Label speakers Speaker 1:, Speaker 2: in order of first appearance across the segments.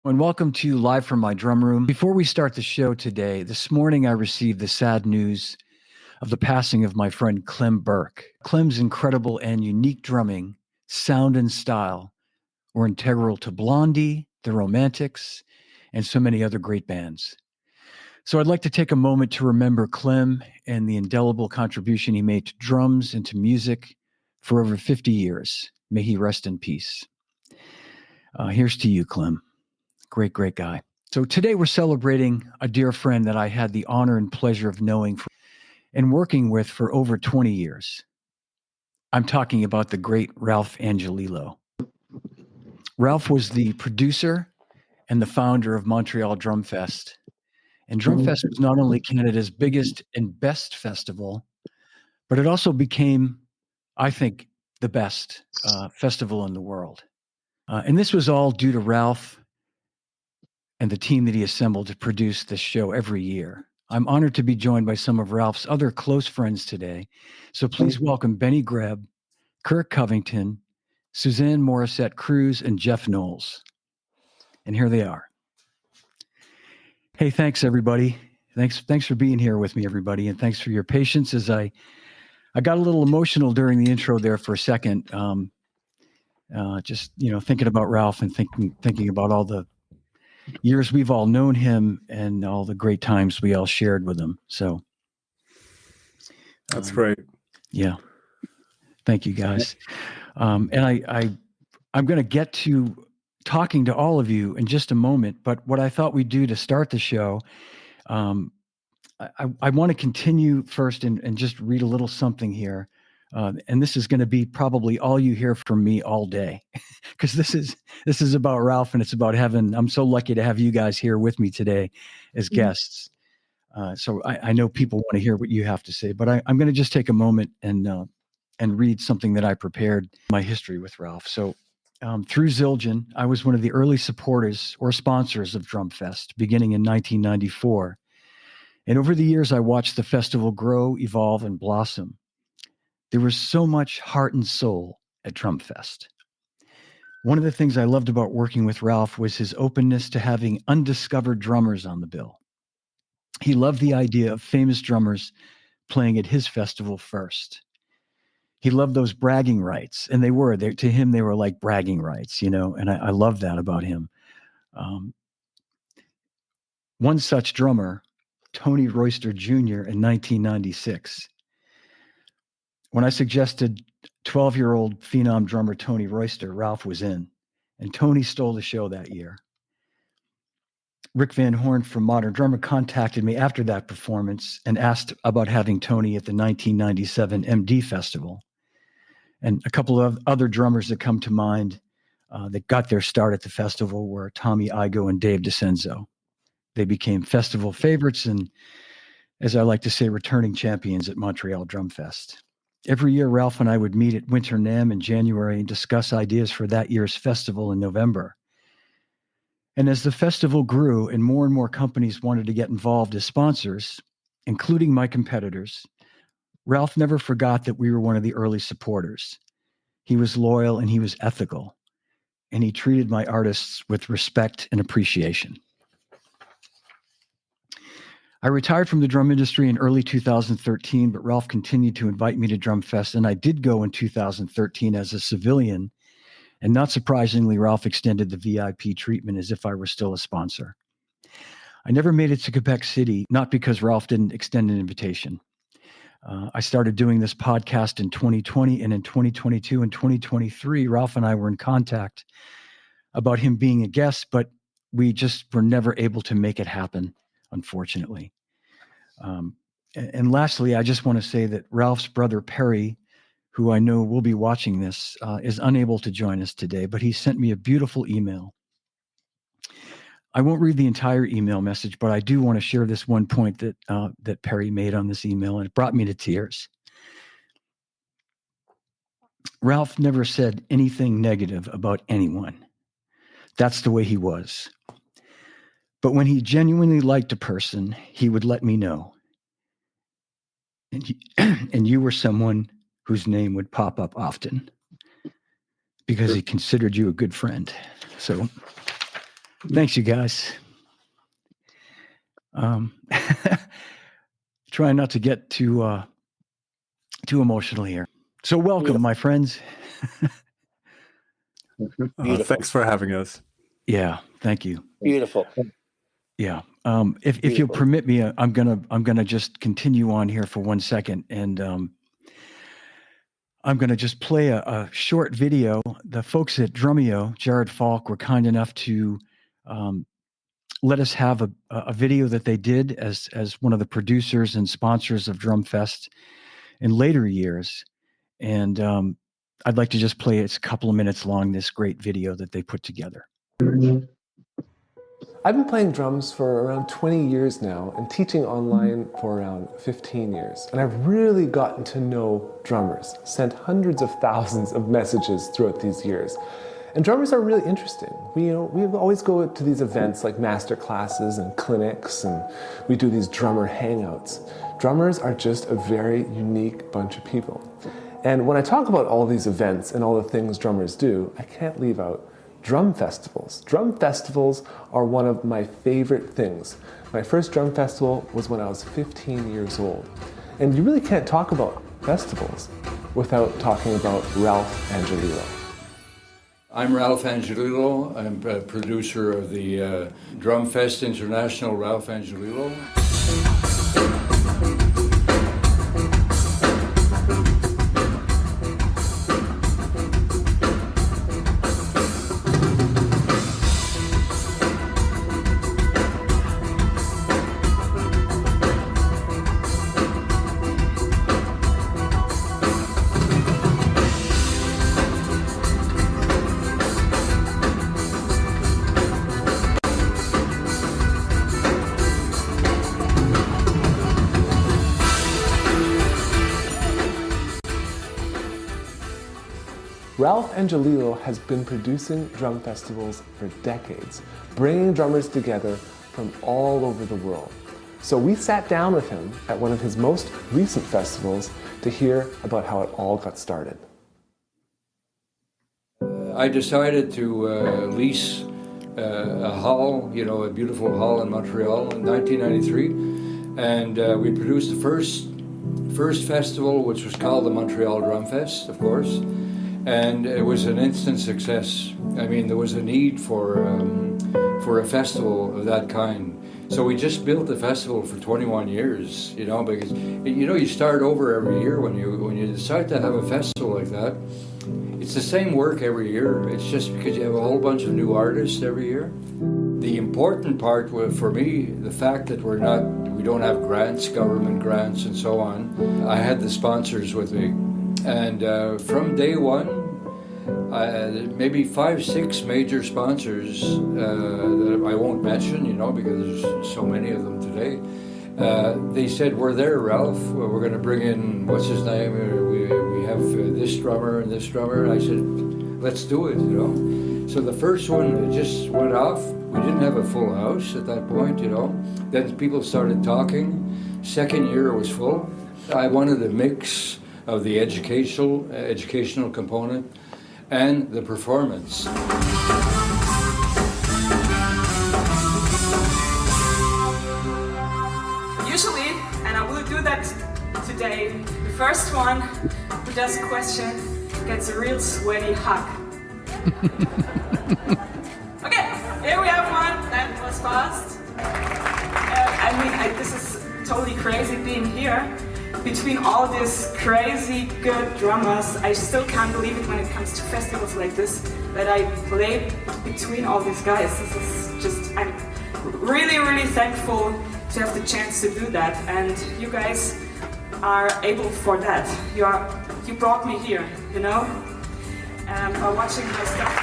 Speaker 1: And welcome to Live from My Drum Room. Before we start the show today, this morning I received the sad news of the passing of my friend Clem Burke. Clem's incredible and unique drumming, sound, and style were integral to Blondie, the Romantics, and so many other great bands. So I'd like to take a moment to remember Clem and the indelible contribution he made to drums and to music for over 50 years. May he rest in peace. Here's to you, Clem. Great, great guy. So today we're celebrating a dear friend that I had the honor and pleasure of knowing and working with for over 20 years. I'm talking about the great Ralph Angelillo. Ralph was the producer and the founder of Montreal Drum Fest. And Drum Fest was not only Canada's biggest and best festival, but it also became, I think, the best festival in the world. And this was all due to Ralph and the team that he assembled to produce this show every year. I'm honored to be joined by some of Ralph's other close friends today. So please welcome Benny Greb, Kirk Covington, Suzanne Morissette Cruz, and Jeff Knowles. And here they are. Hey, thanks everybody. Thanks for being here with me, everybody, and thanks for your patience as I got a little emotional during the intro there for a second. Just thinking about Ralph and thinking about all the years we've all known him and all the great times we all shared with him. So
Speaker 2: that's great.
Speaker 1: Yeah. Thank you, guys. And I'm going to get to talking to all of you in just a moment. But what I thought we'd do to start the show, I want to continue first and just read a little something here. And this is going to be probably all you hear from me all day, because this is about Ralph, and it's about heaven. I'm so lucky to have you guys here with me today as guests. So I know people want to hear what you have to say, but I'm going to just take a moment and read something that I prepared, my history with Ralph. So through Zildjian, I was one of the early supporters or sponsors of Drum Fest, beginning in 1994. And over the years, I watched the festival grow, evolve, and blossom. There was so much heart and soul at Drum Fest. One of the things I loved about working with Ralph was his openness to having undiscovered drummers on the bill. He loved the idea of famous drummers playing at his festival first. He loved those bragging rights, and to him, they were like bragging rights, and I love that about him. One such drummer, Tony Royster Jr. in 1996. When I suggested 12-year-old phenom drummer Tony Royster, Ralph was in, and Tony stole the show that year. Rick Van Horn from Modern Drummer contacted me after that performance and asked about having Tony at the 1997 MD Festival. And a couple of other drummers that come to mind that got their start at the festival were Tommy Igoe and Dave DiCenzo. They became festival favorites and, as I like to say, returning champions at Montreal Drum Fest. Every year, Ralph and I would meet at Winter NAMM in January and discuss ideas for that year's festival in November. And as the festival grew and more companies wanted to get involved as sponsors, including my competitors, Ralph never forgot that we were one of the early supporters. He was loyal and he was ethical, and he treated my artists with respect and appreciation. I retired from the drum industry in early 2013, but Ralph continued to invite me to Drum Fest, and I did go in 2013 as a civilian. And not surprisingly, Ralph extended the VIP treatment as if I were still a sponsor. I never made it to Quebec City, not because Ralph didn't extend an invitation. I started doing this podcast in 2020, and in 2022 and 2023, Ralph and I were in contact about him being a guest, but we just were never able to make it happen, unfortunately. And lastly, I just want to say that Ralph's brother, Perry, who I know will be watching this, is unable to join us today, but he sent me a beautiful email. I won't read the entire email message, but I do want to share this one point that Perry made on this email, and it brought me to tears. Ralph never said anything negative about anyone. That's the way he was. But when he genuinely liked a person, he would let me know. And you were someone whose name would pop up often because he considered you a good friend. So Thanks, you guys. Trying not to get too emotional here. So welcome, my friends.
Speaker 2: Thanks for having us.
Speaker 1: Yeah, thank you.
Speaker 3: Beautiful.
Speaker 1: Yeah. If you'll permit me, I'm gonna just continue on here for 1 second, and I'm gonna just play a short video. The folks at Drumeo, Jared Falk, were kind enough to let us have a video that they did as one of the producers and sponsors of Drumfest in later years, and I'd like to just play it. It's a couple of minutes long. This great video that they put together.
Speaker 4: I've been playing drums for around 20 years now and teaching online for around 15 years. And I've really gotten to know drummers, sent hundreds of thousands of messages throughout these years. And drummers are really interesting. We always go to these events like master classes and clinics, and we do these drummer hangouts. Drummers are just a very unique bunch of people. And when I talk about all these events and all the things drummers do, I can't leave out drum festivals. Drum festivals are one of my favorite things. My first drum festival was when I was 15 years old. And you really can't talk about festivals without talking about Ralph Angelillo.
Speaker 5: I'm Ralph Angelillo. I'm a producer of the Drumfest International Ralph Angelillo.
Speaker 4: Ralph Angelillo has been producing drum festivals for decades, bringing drummers together from all over the world. So we sat down with him at one of his most recent festivals to hear about how it all got started.
Speaker 5: I decided to lease a hall, a beautiful hall in Montreal in 1993, and we produced the first festival, which was called the Montreal Drum Fest, of course. And it was an instant success. I mean, there was a need for a festival of that kind. So we just built the festival for 21 years, because you start over every year when you decide to have a festival like that. It's the same work every year. It's just because you have a whole bunch of new artists every year. The important part was, for me, the fact that we don't have grants, government grants, and so on. I had the sponsors with me. And from day one, maybe 5-6 major sponsors that I won't mention, because there's so many of them today. They said, "We're there, Ralph. We're going to bring in, what's his name? We have this drummer and this drummer." And I said, "Let's do it, So the first one just went off. We didn't have a full house at that point, Then people started talking. Second year was full. I wanted a mix of the educational component and the performance.
Speaker 6: Usually, and I will do that today, the first one who does a question gets a real sweaty hug. Okay, here we have one. That was fast. This is totally crazy being here. Between all these crazy good drummers, I still can't believe it when it comes to festivals like this, that I play between all these guys. This is just, I'm really, really thankful to have the chance to do that, and you guys are able for that. You brought me here, by watching my stuff.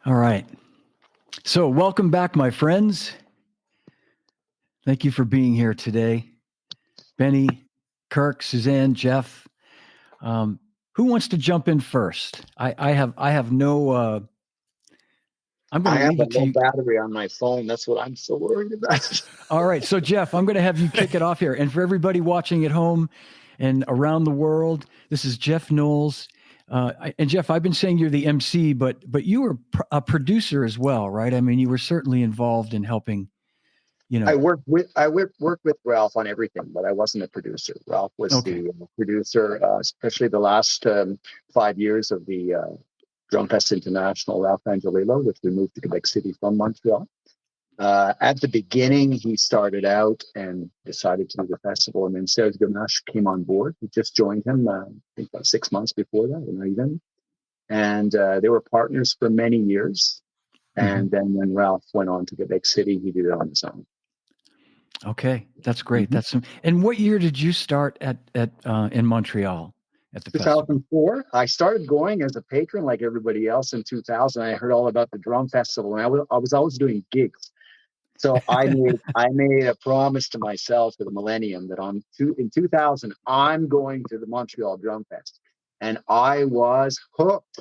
Speaker 1: All right. So welcome back, my friends. Thank you for being here today. Benny, Kirk, Suzanne, Jeff. Who wants to jump in first? I have no. I'm going to leave it to you.
Speaker 3: Battery on my phone. That's what I'm so worried about.
Speaker 1: All right. So Jeff, I'm going to have you kick it off here. And for everybody watching at home and around the world. This is Jeff Knowles. And Jeff, I've been saying you're the MC, but you were a producer as well, right? I mean, you were certainly involved in helping,
Speaker 3: I worked with Ralph on everything, but I wasn't a producer. Ralph was the producer, especially the last 5 years of the Drumfest International, Ralph Angelillo, which we moved to Quebec City from Montreal. At the beginning, he started out and decided to do the festival, and then Serge Gamache came on board. He just joined him, I think about 6 months before that, or not even. And they were partners for many years. And then when Ralph went on to Quebec City, he did it on his own.
Speaker 1: Okay, that's great. And what year did you start at in Montreal at the
Speaker 3: 2004.
Speaker 1: festival?
Speaker 3: I started going as a patron like everybody else in 2000. I heard all about the drum festival, and I was always doing gigs. So I made a promise to myself for the millennium that in 2000 I'm going to the Montreal Drum Fest, and I was hooked.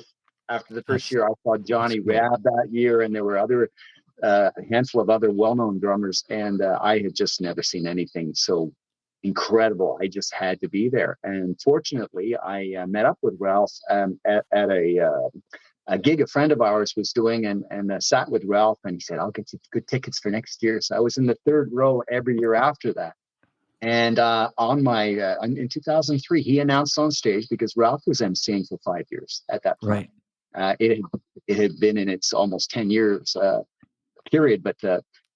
Speaker 3: After the first year, I saw Johnny Rab that year, and there were a handful of other well-known drummers, and I had just never seen anything so incredible. I just had to be there. And fortunately, I met up with Ralph at a gig a friend of ours was doing, and sat with Ralph, and he said, "I'll get you good tickets for next year." So I was in the third row every year after that. And in 2003, he announced on stage, because Ralph was emceeing for 5 years at that time.
Speaker 1: Right.
Speaker 3: It had been in its almost 10 years period, but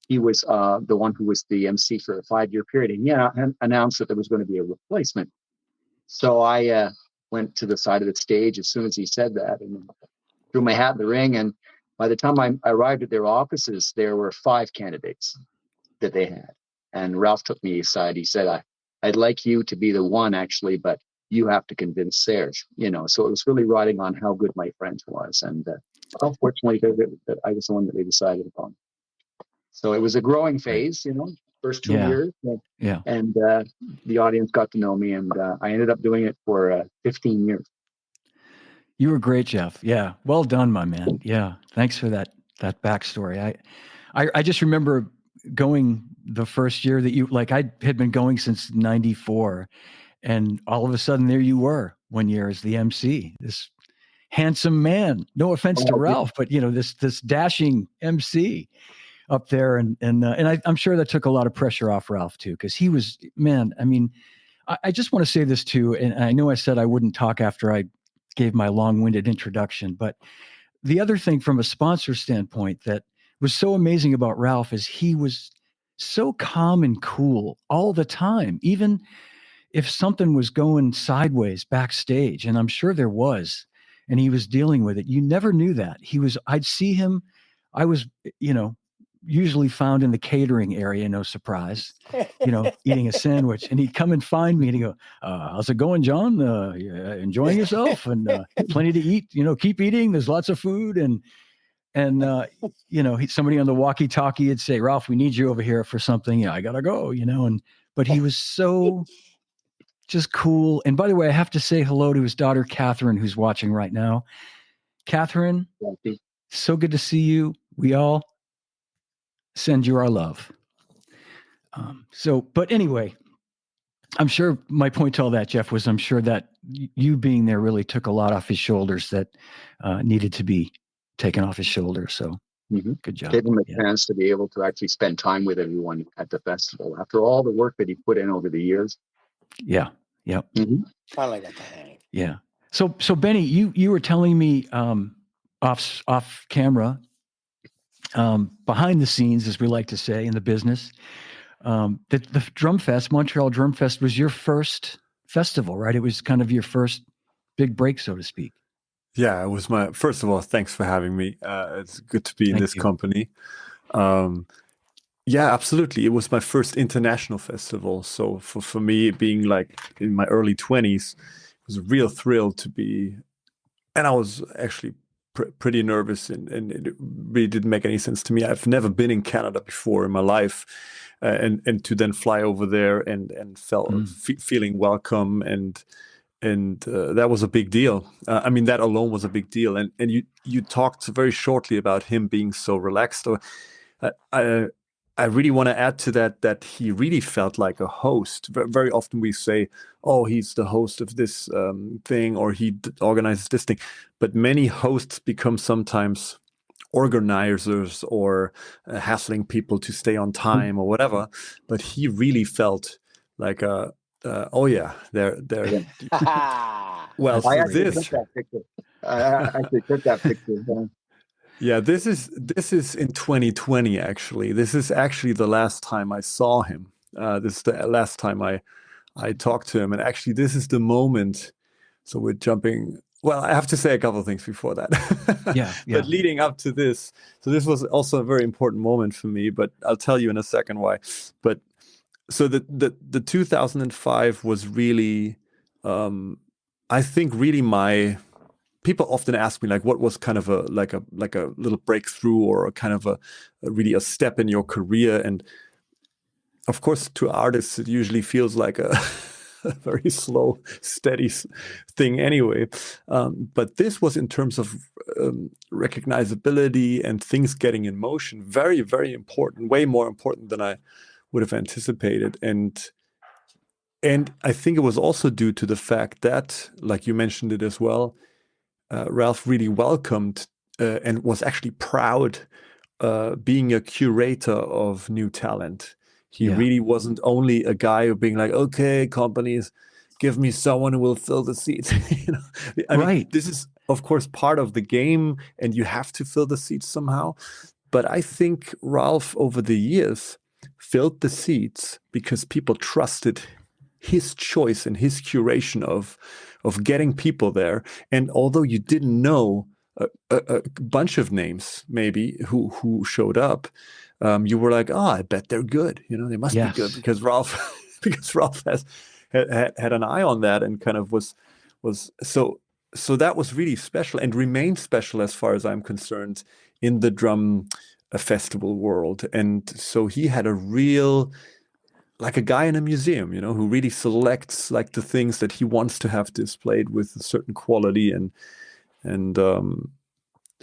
Speaker 3: he was the one who was the MC for a 5-year period, and he announced that there was going to be a replacement. So I went to the side of the stage as soon as he said that, and threw my hat in the ring. And by the time I arrived at their offices, there were 5 candidates that they had. And Ralph took me aside. He said, I'd like you to be the one, actually, but you have to convince Serge. So it was really riding on how good my friend was. And unfortunately, that I was the one that they decided upon. So it was a growing phase, first 2 years. And the audience got to know me, and I ended up doing it for 15 years.
Speaker 1: You were great, Jeff. Yeah. Well done, my man. Yeah. Thanks for that backstory. I just remember going the first year that I had been going since 94, and all of a sudden there you were one year as the MC, this handsome man, no offense to Ralph, but this dashing MC up there. And I'm sure that took a lot of pressure off Ralph too, because he was, man, I mean, I just want to say this too. And I know I said I wouldn't talk after I gave my long-winded introduction, but the other thing from a sponsor standpoint that was so amazing about Ralph is he was so calm and cool all the time, even if something was going sideways backstage, and I'm sure there was, and he was dealing with it. You never knew that. I'd see him. I was, usually found in the catering area, no surprise, eating a sandwich, and he'd come and find me and he'd go, "How's it going, John? Enjoying yourself? And plenty to eat, keep eating. There's lots of food." And somebody on the walkie-talkie would say, "Ralph, we need you over here for something. Yeah, I gotta go," but he was so just cool. And by the way, I have to say hello to his daughter, Catherine, who's watching right now. Catherine, so good to see you. We all send you our love. But anyway, I'm sure my point to all that, Jeff, was I'm sure that you being there really took a lot off his shoulders that needed to be taken off his shoulders. So good job.
Speaker 3: Gave him a chance to be able to actually spend time with everyone at the festival after all the work that he put in over the years.
Speaker 1: Yeah. Yep.
Speaker 7: Finally got the hang.
Speaker 1: Yeah. So Benny, you were telling me off camera, behind the scenes, as we like to say in the business, that the Drumfest, Montreal Drumfest, was your first festival, right? It was kind of your first big break, so to speak.
Speaker 2: Yeah, it was first of all, thanks for having me. It's good to be in this company. Yeah, absolutely. It was my first international festival. So for me, being like in my early 20s, it was a real thrill to be. And I was actually pretty nervous, and it really didn't make any sense to me. I've never been in Canada before in my life. And to then fly over there and feeling welcome and that was a big deal. I mean, that alone was a big deal. And you talked very shortly about him being so relaxed. I really want to add to that he really felt like a host. Very often we say, oh, he's the host of this thing, or he organizes this thing. But many hosts become sometimes organizers or hassling people to stay on time or whatever. But he really felt like oh yeah, they're well,
Speaker 3: I
Speaker 2: so
Speaker 3: actually
Speaker 2: this
Speaker 3: took that picture. I actually took that picture.
Speaker 2: yeah, this is in 2020 actually. This is actually the last time I saw him. This is the last time I talked to him, and actually this is the moment. So we're jumping. Well, I have to say a couple of things before that.
Speaker 1: Yeah.
Speaker 2: But leading up to this, so this was also a very important moment for me. But I'll tell you in a second why. But so the 2005 was really, I think, really my. People often ask me like, what was kind of a little breakthrough or a kind of a really a step in your career? And of course, to artists, it usually feels like a very slow, steady thing anyway. But this was in terms of recognizability and things getting in motion, very, very important, way more important than I would have anticipated. And I think it was also due to the fact that, like you mentioned it as well, Ralph really welcomed and was actually proud being a curator of new talent. He really wasn't only a guy of being like, okay, companies, give me someone who will fill the seats. I mean, this is, of course, part of the game, and you have to fill the seats somehow. But I think Ralph, over the years, filled the seats because people trusted his choice and his curation of getting people there. And although you didn't know a bunch of names maybe who showed up, you were like, oh, I bet they're good. They must be good because Ralph had an eye on that and kind of was so that was really special and remained special as far as I'm concerned in the drum festival world. And so he had a real, like a guy in a museum, who really selects like the things that he wants to have displayed with a certain quality, and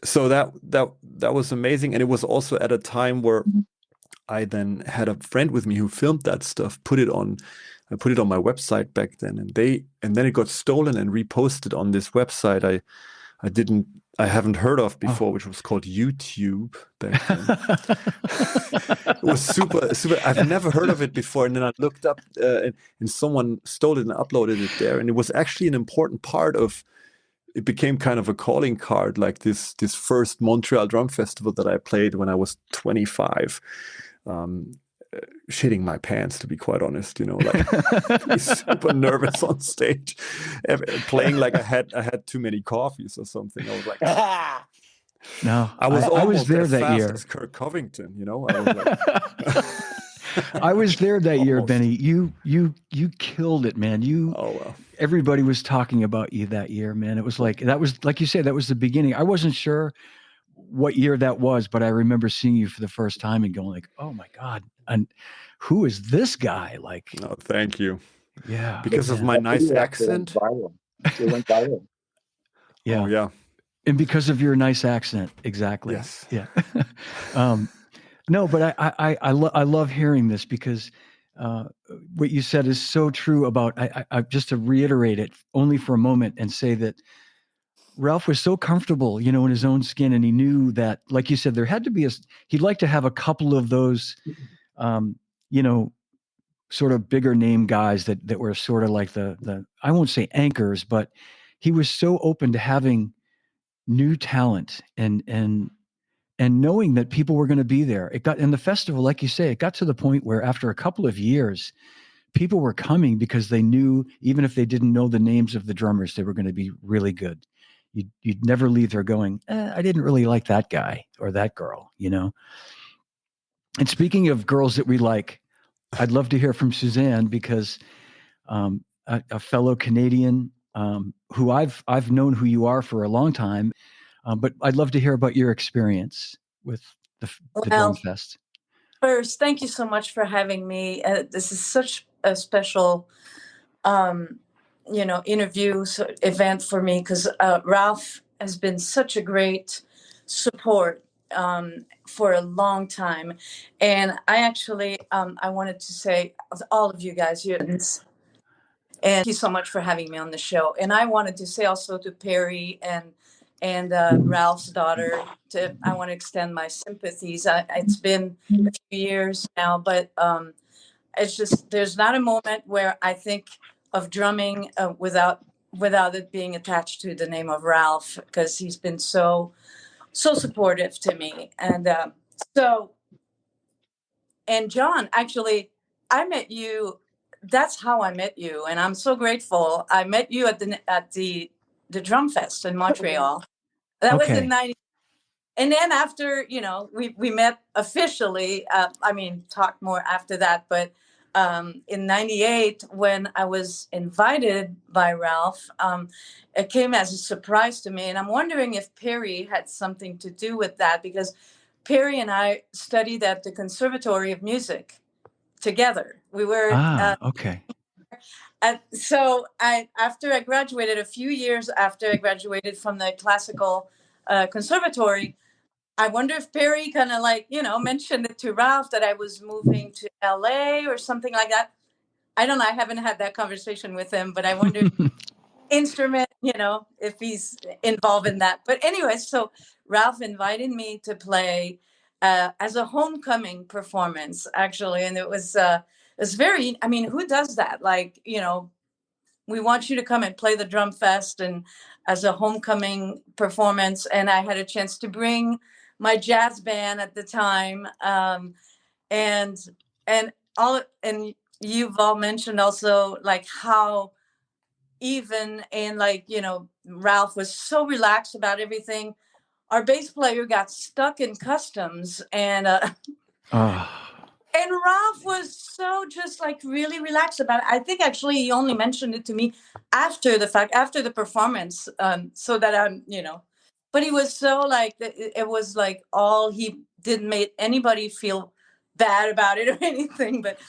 Speaker 2: so that was amazing. And it was also at a time where I then had a friend with me who filmed that stuff, I put it on my website back then, and then it got stolen and reposted on this website I haven't heard of before, which was called YouTube back then. It was super. I've never heard of it before, and then I looked up, and someone stole it and uploaded it there. And it was actually an important part of. It became kind of a calling card, like this first Montreal Drum Festival that I played when I was 25. Shitting my pants, to be quite honest, like super nervous on stage, playing like I had too many coffees or something. I was like,
Speaker 1: no,
Speaker 2: I was
Speaker 1: there
Speaker 2: as
Speaker 1: that
Speaker 2: fast
Speaker 1: year.
Speaker 2: as Kirk Covington, I was like,
Speaker 1: I was there that year, Benny. You killed it, man. Everybody was talking about you that year, man. It was like you said, that was the beginning. I wasn't sure what year that was, but I remember seeing you for the first time and going like, oh my God, and who is this guy? Like,
Speaker 2: no, thank you.
Speaker 1: Yeah,
Speaker 2: because of my nice accent.
Speaker 3: It went viral.
Speaker 1: Yeah.
Speaker 2: Oh yeah.
Speaker 1: And because of your nice accent, exactly.
Speaker 2: Yes.
Speaker 1: Yeah. No, but I love hearing this because what you said is so true about. I just to reiterate it only for a moment and say that Ralph was so comfortable, in his own skin, and he knew that, like you said, there had to be he'd like to have a couple of those, sort of bigger name guys that were sort of like the I won't say anchors, but he was so open to having new talent and knowing that people were going to be there. It got in the festival, like you say, it got to the point where after a couple of years, people were coming because they knew, even if they didn't know the names of the drummers, they were going to be really good. You'd never leave there going, I didn't really like that guy or that girl, And speaking of girls that we like, I'd love to hear from Suzanne because a fellow Canadian who I've known who you are for a long time, but I'd love to hear about your experience with the Drum Fest.
Speaker 8: First, thank you so much for having me. This is such a special, interview event for me because Ralph has been such a great support for a long time. And I actually, I wanted to say, all of you guys, and thank you so much for having me on the show. And I wanted to say also to Perry and Ralph's daughter, I want to extend my sympathies. It's been a few years now, but it's just, there's not a moment where I think of drumming without it being attached to the name of Ralph, because he's been so supportive to me. And and John, actually, I met you. That's how I met you, and I'm so grateful. I met you at the Drum Fest in Montreal. That was in '90. And then after, we met officially. Talked more after that, but in '98, when I was invited by Ralph, it came as a surprise to me. And I'm wondering if Perry had something to do with that, because Perry and I studied at the Conservatory of Music together. We were
Speaker 1: okay.
Speaker 8: so after I graduated, a few years after I graduated from the classical conservatory, I wonder if Perry kind of mentioned it to Ralph that I was moving to LA or something like that. I don't know. I haven't had that conversation with him, but I wonder instrument, if he's involved in that. But anyway, so Ralph invited me to play as a homecoming performance, actually. And it was very, who does that? We want you to come and play the Drum Fest and as a homecoming performance. And I had a chance to bring my jazz band at the time. And you've all mentioned also how even and Ralph was so relaxed about everything. Our bass player got stuck in customs, and and Ralph was so just really relaxed about it. I think actually he only mentioned it to me after the fact, after the performance, so that but he was so it was all, he didn't make anybody feel bad about it or anything. But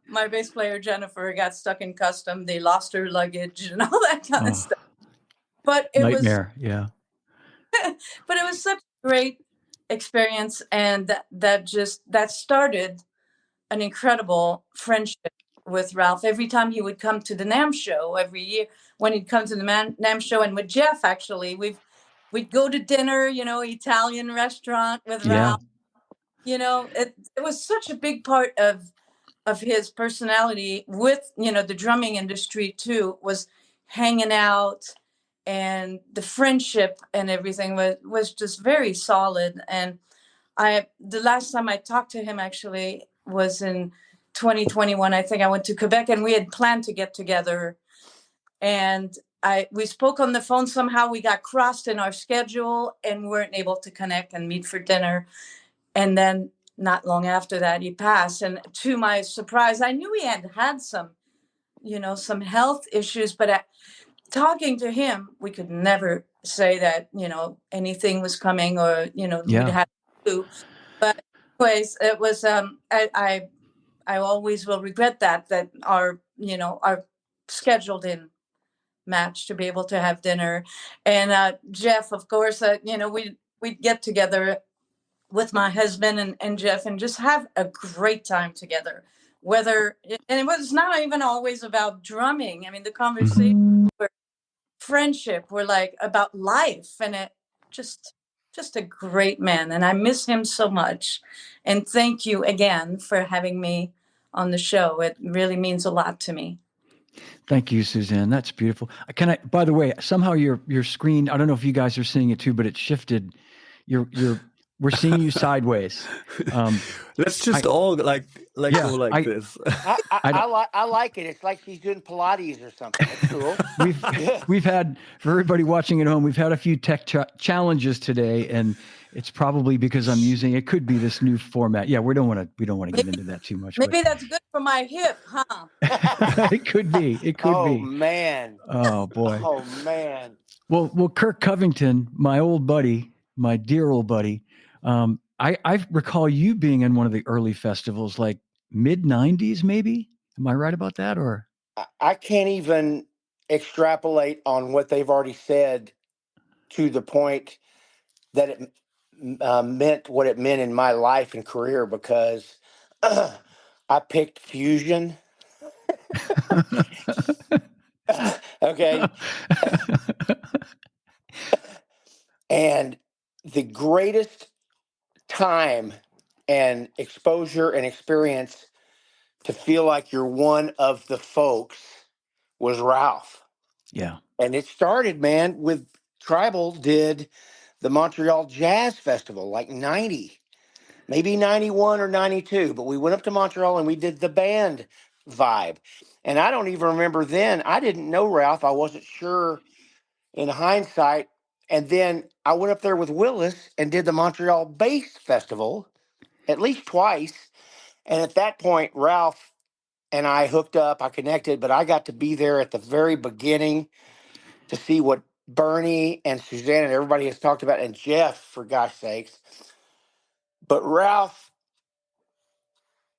Speaker 8: my bass player Jennifer got stuck in custom. They lost her luggage and all that kind of stuff. But it
Speaker 1: nightmare, yeah.
Speaker 8: But it was such a great experience, and that started an incredible friendship with Ralph. Every time he would come to the NAMM show, every year when he'd come to the NAMM show, and with Jeff actually, we'd go to dinner, Italian restaurant with Ralph. It was such a big part of his personality with the drumming industry too, was hanging out, and the friendship and everything was just very solid. And the last time I talked to him actually was in 2021. I think I went to Quebec, and we had planned to get together, and we spoke on the phone. Somehow we got crossed in our schedule and weren't able to connect and meet for dinner. And then not long after that, he passed. And to my surprise, I knew he had some, some health issues, but talking to him, we could never say that, anything was coming or, we'd have to. But anyways, it was, I always will regret that our scheduled in match to be able to have dinner. And Jeff, of course, we'd get together with my husband and Jeff and just have a great time together. And it was not even always about drumming. The conversation were friendship, were about life, and it just a great man. And I miss him so much. And thank you again for having me on the show. It really means a lot to me.
Speaker 1: Thank you, Suzanne. That's beautiful. By the way, somehow your screen, I don't know if you guys are seeing it too, but it shifted. We're seeing you sideways.
Speaker 2: Let's just all go like this.
Speaker 7: I like it. It's like she's doing Pilates or something. That's cool.
Speaker 1: We've had, for everybody watching at home, we've had a few tech challenges today, and it's probably because I'm using, it could be this new format. Yeah, we don't want to get into that too much.
Speaker 8: Maybe that's good for my hip, huh?
Speaker 1: It could be. It could be.
Speaker 7: Oh man.
Speaker 1: Oh boy.
Speaker 7: Oh man.
Speaker 1: Well, Kirk Covington, my old buddy, my dear old buddy. I recall you being in one of the early festivals, like mid 90s, maybe. Am I right about that? Or
Speaker 7: I can't even extrapolate on what they've already said to the point that meant what it meant in my life and career because I picked fusion. Okay. And the greatest time and exposure and experience to feel like you're one of the folks was Ralph.
Speaker 1: Yeah.
Speaker 7: And it started, man, with Tribal did the Montreal Jazz Festival, like 90, maybe 91 or 92. But we went up to Montreal and we did the band vibe. And I don't even remember then. I didn't know Ralph. I wasn't sure in hindsight. And then I went up there with Willis and did the Montreal Bass Festival at least twice. And at that point, Ralph and I hooked up, I connected, but I got to be there at the very beginning to see what Bernie and Suzanne and everybody has talked about, and Jeff, for gosh sakes. But Ralph,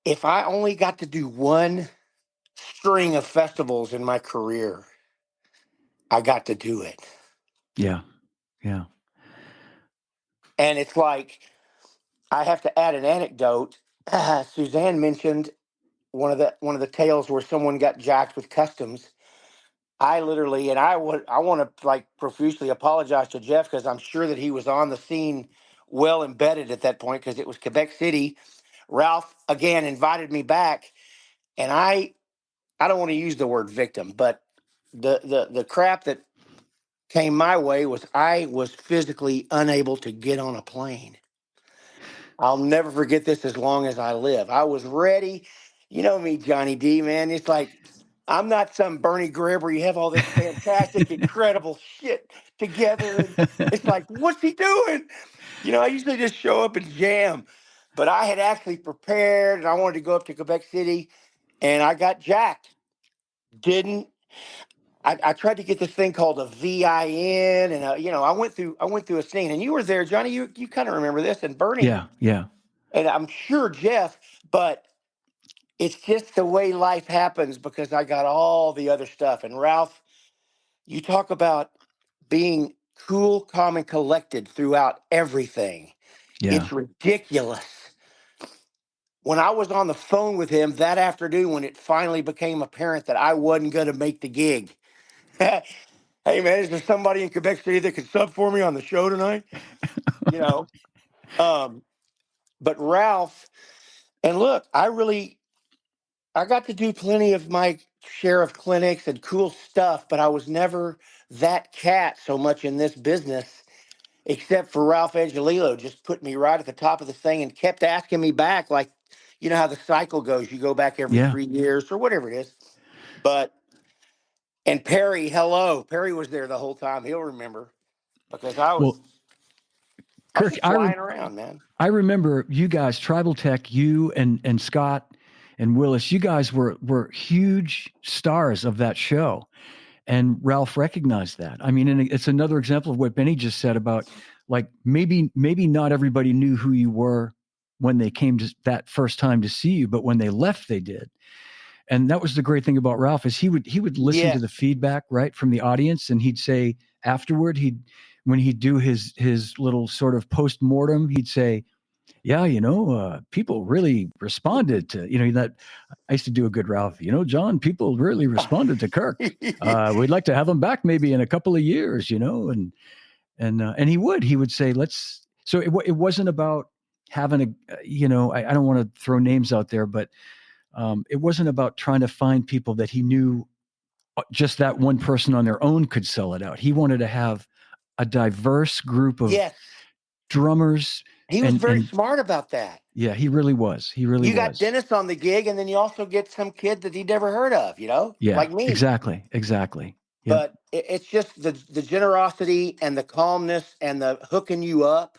Speaker 7: if I only got to do one string of festivals in my career, I got to do it.
Speaker 1: Yeah. Yeah.
Speaker 7: And it's like, I have to add an anecdote. Suzanne mentioned one of the tales where someone got jacked with customs. I literally, and I want to like profusely apologize to Jeff because I'm sure that he was on the scene, well embedded at that point because it was Quebec City. Ralph again invited me back, and I don't want to use the word victim, but the crap that came my way was I was physically unable to get on a plane. I'll never forget this as long as I live. I was ready. You know me, Johnny D, man. It's like, I'm not some Bernie Greb where you have all this fantastic, incredible shit together. And it's like, what's he doing? You know, I usually just show up and jam. But I had actually prepared and I wanted to go up to Quebec City and I got jacked. Didn't. I tried to get this thing called a VIN and I went through a scene and you were there, Johnny. You kind of remember this, and Bernie.
Speaker 1: Yeah. Yeah.
Speaker 7: And I'm sure Jeff, but it's just the way life happens because I got all the other stuff. And Ralph, you talk about being cool, calm, and collected throughout everything.
Speaker 1: Yeah.
Speaker 7: It's ridiculous. When I was on the phone with him that afternoon, when it finally became apparent that I wasn't going to make the gig, hey man, is there somebody in Quebec City that could sub for me on the show tonight? You know, but Ralph, and look, I got to do plenty of my share of clinics and cool stuff, but I was never that cat so much in this business, except for Ralph Angelillo just put me right at the top of the thing and kept asking me back. Like, you know how the cycle goes. You go back every
Speaker 1: Yeah.
Speaker 7: 3 years or whatever it is. And Perry, hello. Perry was there the whole time. He'll remember because I was
Speaker 1: Well, Kirk,
Speaker 7: just flying around, man.
Speaker 1: I remember you guys, Tribal Tech, you and Scott and Willis, you guys were huge stars of that show. And Ralph recognized that. I mean, and it's another example of what Benny just said about like maybe not everybody knew who you were when they came to that first time to see you, but when they left, they did. And that was the great thing about Ralph is he would listen to the feedback right from the audience, and he'd say afterward when he'd do his little sort of post-mortem, he'd say, yeah, people really responded to, that I used to do a good Ralph, John, people really responded to Kirk. We'd like to have him back maybe in a couple of years, and he would say, so it wasn't about having I don't want to throw names out there, but it wasn't about trying to find people that he knew just that one person on their own could sell it out. He wanted to have a diverse group of drummers.
Speaker 7: He was very smart about that.
Speaker 1: Yeah, he really was. You
Speaker 7: got Dennis on the gig, and then you also get some kid that he'd never heard of,
Speaker 1: Yeah,
Speaker 7: like me.
Speaker 1: Exactly. Yep.
Speaker 7: But it's just the generosity and the calmness and the hooking you up.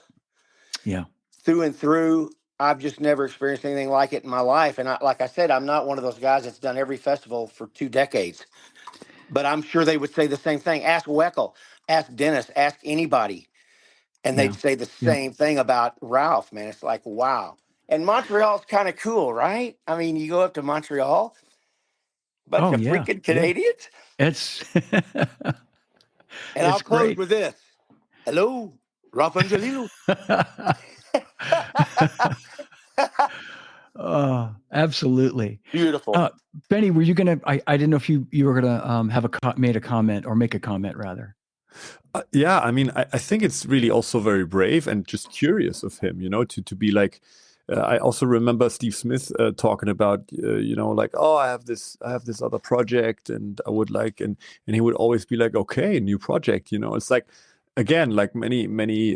Speaker 1: Yeah.
Speaker 7: Through and through. I've just never experienced anything like it in my life. And like I said, I'm not one of those guys that's done every festival for 2 decades. But I'm sure they would say the same thing. Ask Weckel, ask Dennis, ask anybody. And they'd say the same thing about Ralph, man. It's like, wow. And Montreal's kind of cool, right? I mean, you go up to Montreal, bunch of freaking Canadians.
Speaker 1: It's
Speaker 7: and I'll close with this. Hello. Ralph Angelillo.
Speaker 1: Absolutely.
Speaker 7: Beautiful.
Speaker 1: Benny, were you gonna? I didn't know if you were gonna have made a comment or make a comment rather.
Speaker 2: Yeah, I mean, I think it's really also very brave and just curious of him, to be like. I also remember Steve Smith talking about, like, oh, I have this other project, and I would like, and he would always be like, okay, new project, It's like, again, like many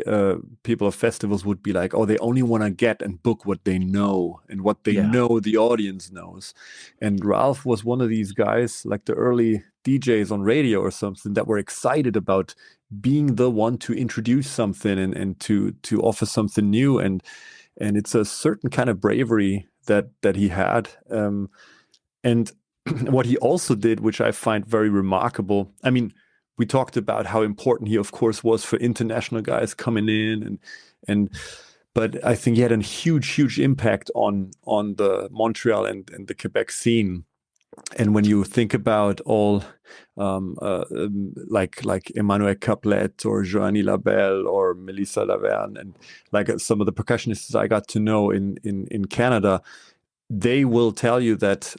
Speaker 2: people of festivals would be like, oh, they only want to get and book what they know and what they know the audience knows. And Ralph was one of these guys, like the early DJs on radio or something, that were excited about being the one to introduce something and to offer something new. And it's a certain kind of bravery that he had. And what he also did, which I find very remarkable, I mean, we talked about how important he, of course, was for international guys coming in, but I think he had a huge impact on the Montreal and the Quebec scene. And when you think about all like Emmanuel Caplet or Joanie Labelle or Melissa Laverne, and like some of the percussionists I got to know in Canada, they will tell you that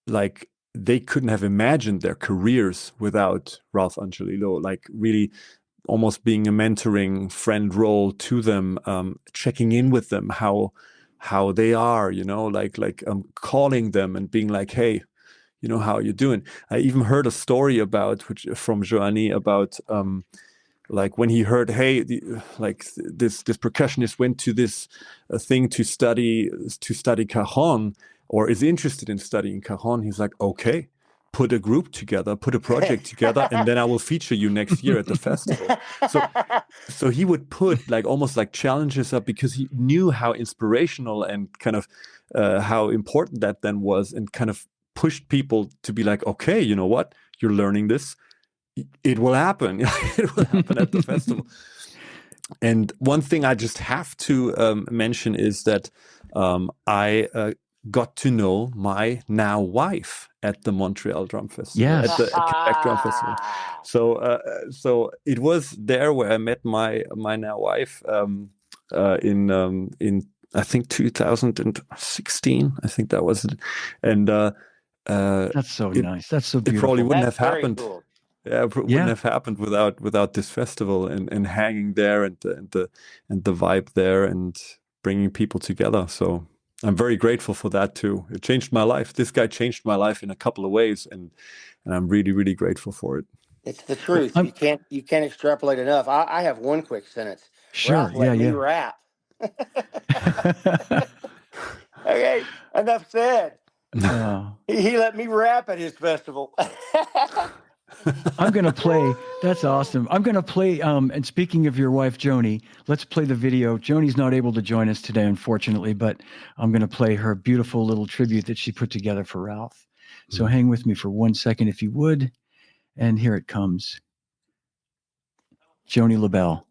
Speaker 2: like they couldn't have imagined their careers without Ralph Angelillo, like really almost being a mentoring friend role to them, checking in with them, how they are, like calling them and being like, hey, how are you doing? I even heard a story from Joanie about like when he heard, hey, this percussionist went to this thing to study cajon, or is interested in studying cajon. He's like, okay, put a group together, put a project together, and then I will feature you next year at the festival. So he would put like almost like challenges up, because he knew how inspirational and kind of how important that then was, and kind of pushed people to be like, okay, you know what? You're learning this. It will happen. It will happen at the festival. And one thing I just have to mention is that I got to know my now wife at the Montreal Drum Festival,
Speaker 1: Yes.
Speaker 2: at the Quebec Drum Festival. So it was there where I met my now wife in I think 2016. I think that was it. And
Speaker 1: that's so nice. That's so beautiful.
Speaker 2: It probably wouldn't
Speaker 7: That's
Speaker 2: have happened.
Speaker 7: Cool.
Speaker 2: Yeah, it wouldn't have happened without this festival and hanging there and the vibe there and bringing people together. So I'm very grateful for that too. It changed my life. This guy changed my life in a couple of ways, and I'm really grateful for it.
Speaker 7: It's the truth. You can't extrapolate enough. I have one quick sentence.
Speaker 1: Sure.
Speaker 7: Ralph let me rap. Okay, enough said. He let me rap at his festival.
Speaker 1: I'm going to play. That's awesome. I'm going to play. And speaking of your wife, Joni, let's play the video. Joni's not able to join us today, unfortunately, but I'm going to play her beautiful little tribute that she put together for Ralph. So hang with me for 1 second, if you would. And here it comes. Joni LaBelle.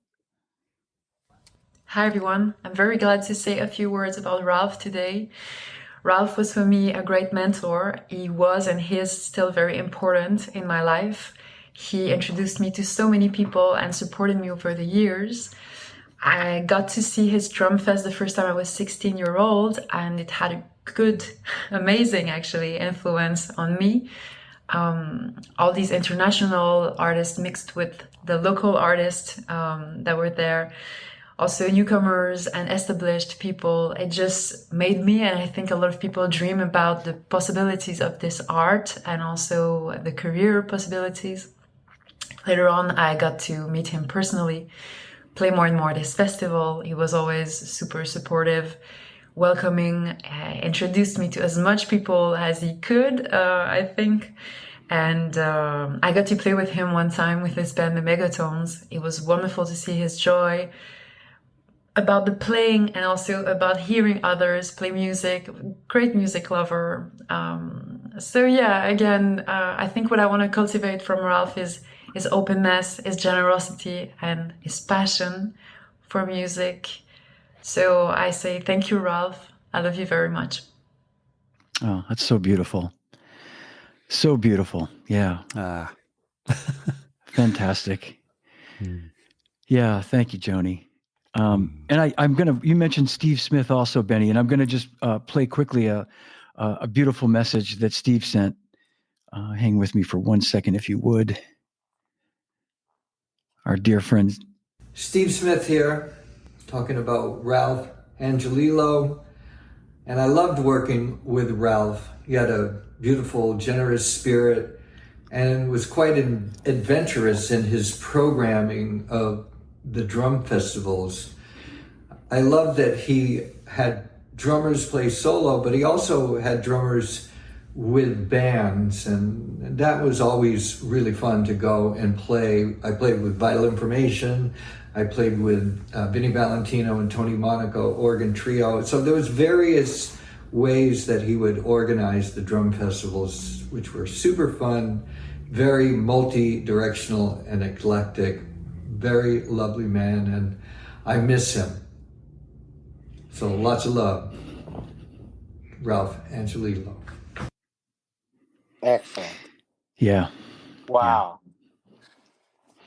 Speaker 9: Hi, everyone. I'm very glad to say a few words about Ralph today. Ralph was for me a great mentor. He was and he is still very important in my life. He introduced me to so many people and supported me over the years. I got to see his drum fest the first time I was 16-year-old, and it had a good, amazing actually, influence on me. All these international artists mixed with the local artists that were there. Also newcomers and established people. It just made me, and I think a lot of people, dream about the possibilities of this art and also the career possibilities. Later on, I got to meet him personally, play more and more at his festival. He was always super supportive, welcoming, introduced me to as much people as he could, I think. And I got to play with him one time with his band, the Megatones. It was wonderful to see his joy about the playing and also about hearing others play music. Great music lover. So yeah, again, I think what I want to cultivate from Ralph is his openness, his generosity, and his passion for music. So I say thank you, Ralph. I love you very much.
Speaker 1: Oh, that's so beautiful. So beautiful. Yeah. Fantastic. Yeah, thank you, Joni. And you mentioned Steve Smith also, Benny, and I'm going to just play quickly a beautiful message that Steve sent. Hang with me for 1 second, if you would. Our dear friend
Speaker 5: Steve Smith here, talking about Ralph Angelillo. And I loved working with Ralph. He had a beautiful, generous spirit and was quite adventurous in his programming of the drum festivals. I loved that he had drummers play solo, but he also had drummers with bands, and that was always really fun to go and play. I played with Vital Information. I played with Vinnie Valentino and Tony Monaco organ trio. So there was various ways that he would organize the drum festivals, which were super fun, very multi-directional and eclectic, very lovely man, and I miss him. So lots of love, Ralph Angelillo.
Speaker 7: Excellent.
Speaker 1: Yeah.
Speaker 7: Wow.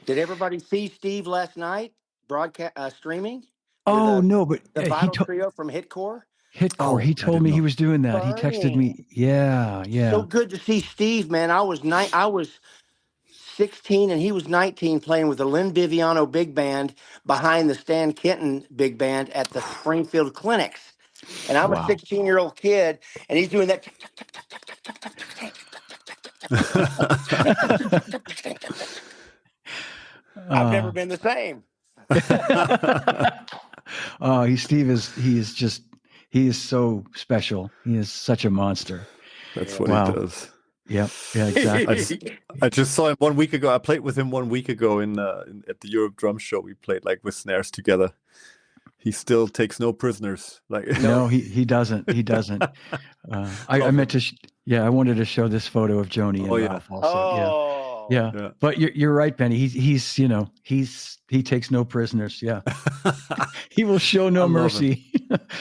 Speaker 7: Did everybody see Steve last night broadcast streaming?
Speaker 1: Oh, no, but
Speaker 7: the
Speaker 1: he
Speaker 7: Vital Trio from Hitcore.
Speaker 1: Hitcore. He told me he was doing that. He texted me.
Speaker 7: Burning.
Speaker 1: Yeah.
Speaker 7: So good to see Steve, man. I was 16 and he was 19, playing with the Lynn Viviano Big Band behind the Stan Kenton Big Band at the Springfield Clinics. And I'm a 16-year-old kid, and he's doing that. I've never been the same.
Speaker 1: He is so special. He is such a monster.
Speaker 2: That's what he does.
Speaker 1: Yeah, exactly.
Speaker 2: I just saw him 1 week ago. I played with him 1 week ago at the Europe Drum Show. We played like with snares together. He still takes no prisoners.
Speaker 1: No, he doesn't. He doesn't. I meant to. I wanted to show this photo of Joni and Ralph also. Yeah. But you're right, Benny. He takes no prisoners. Yeah. He will show no mercy.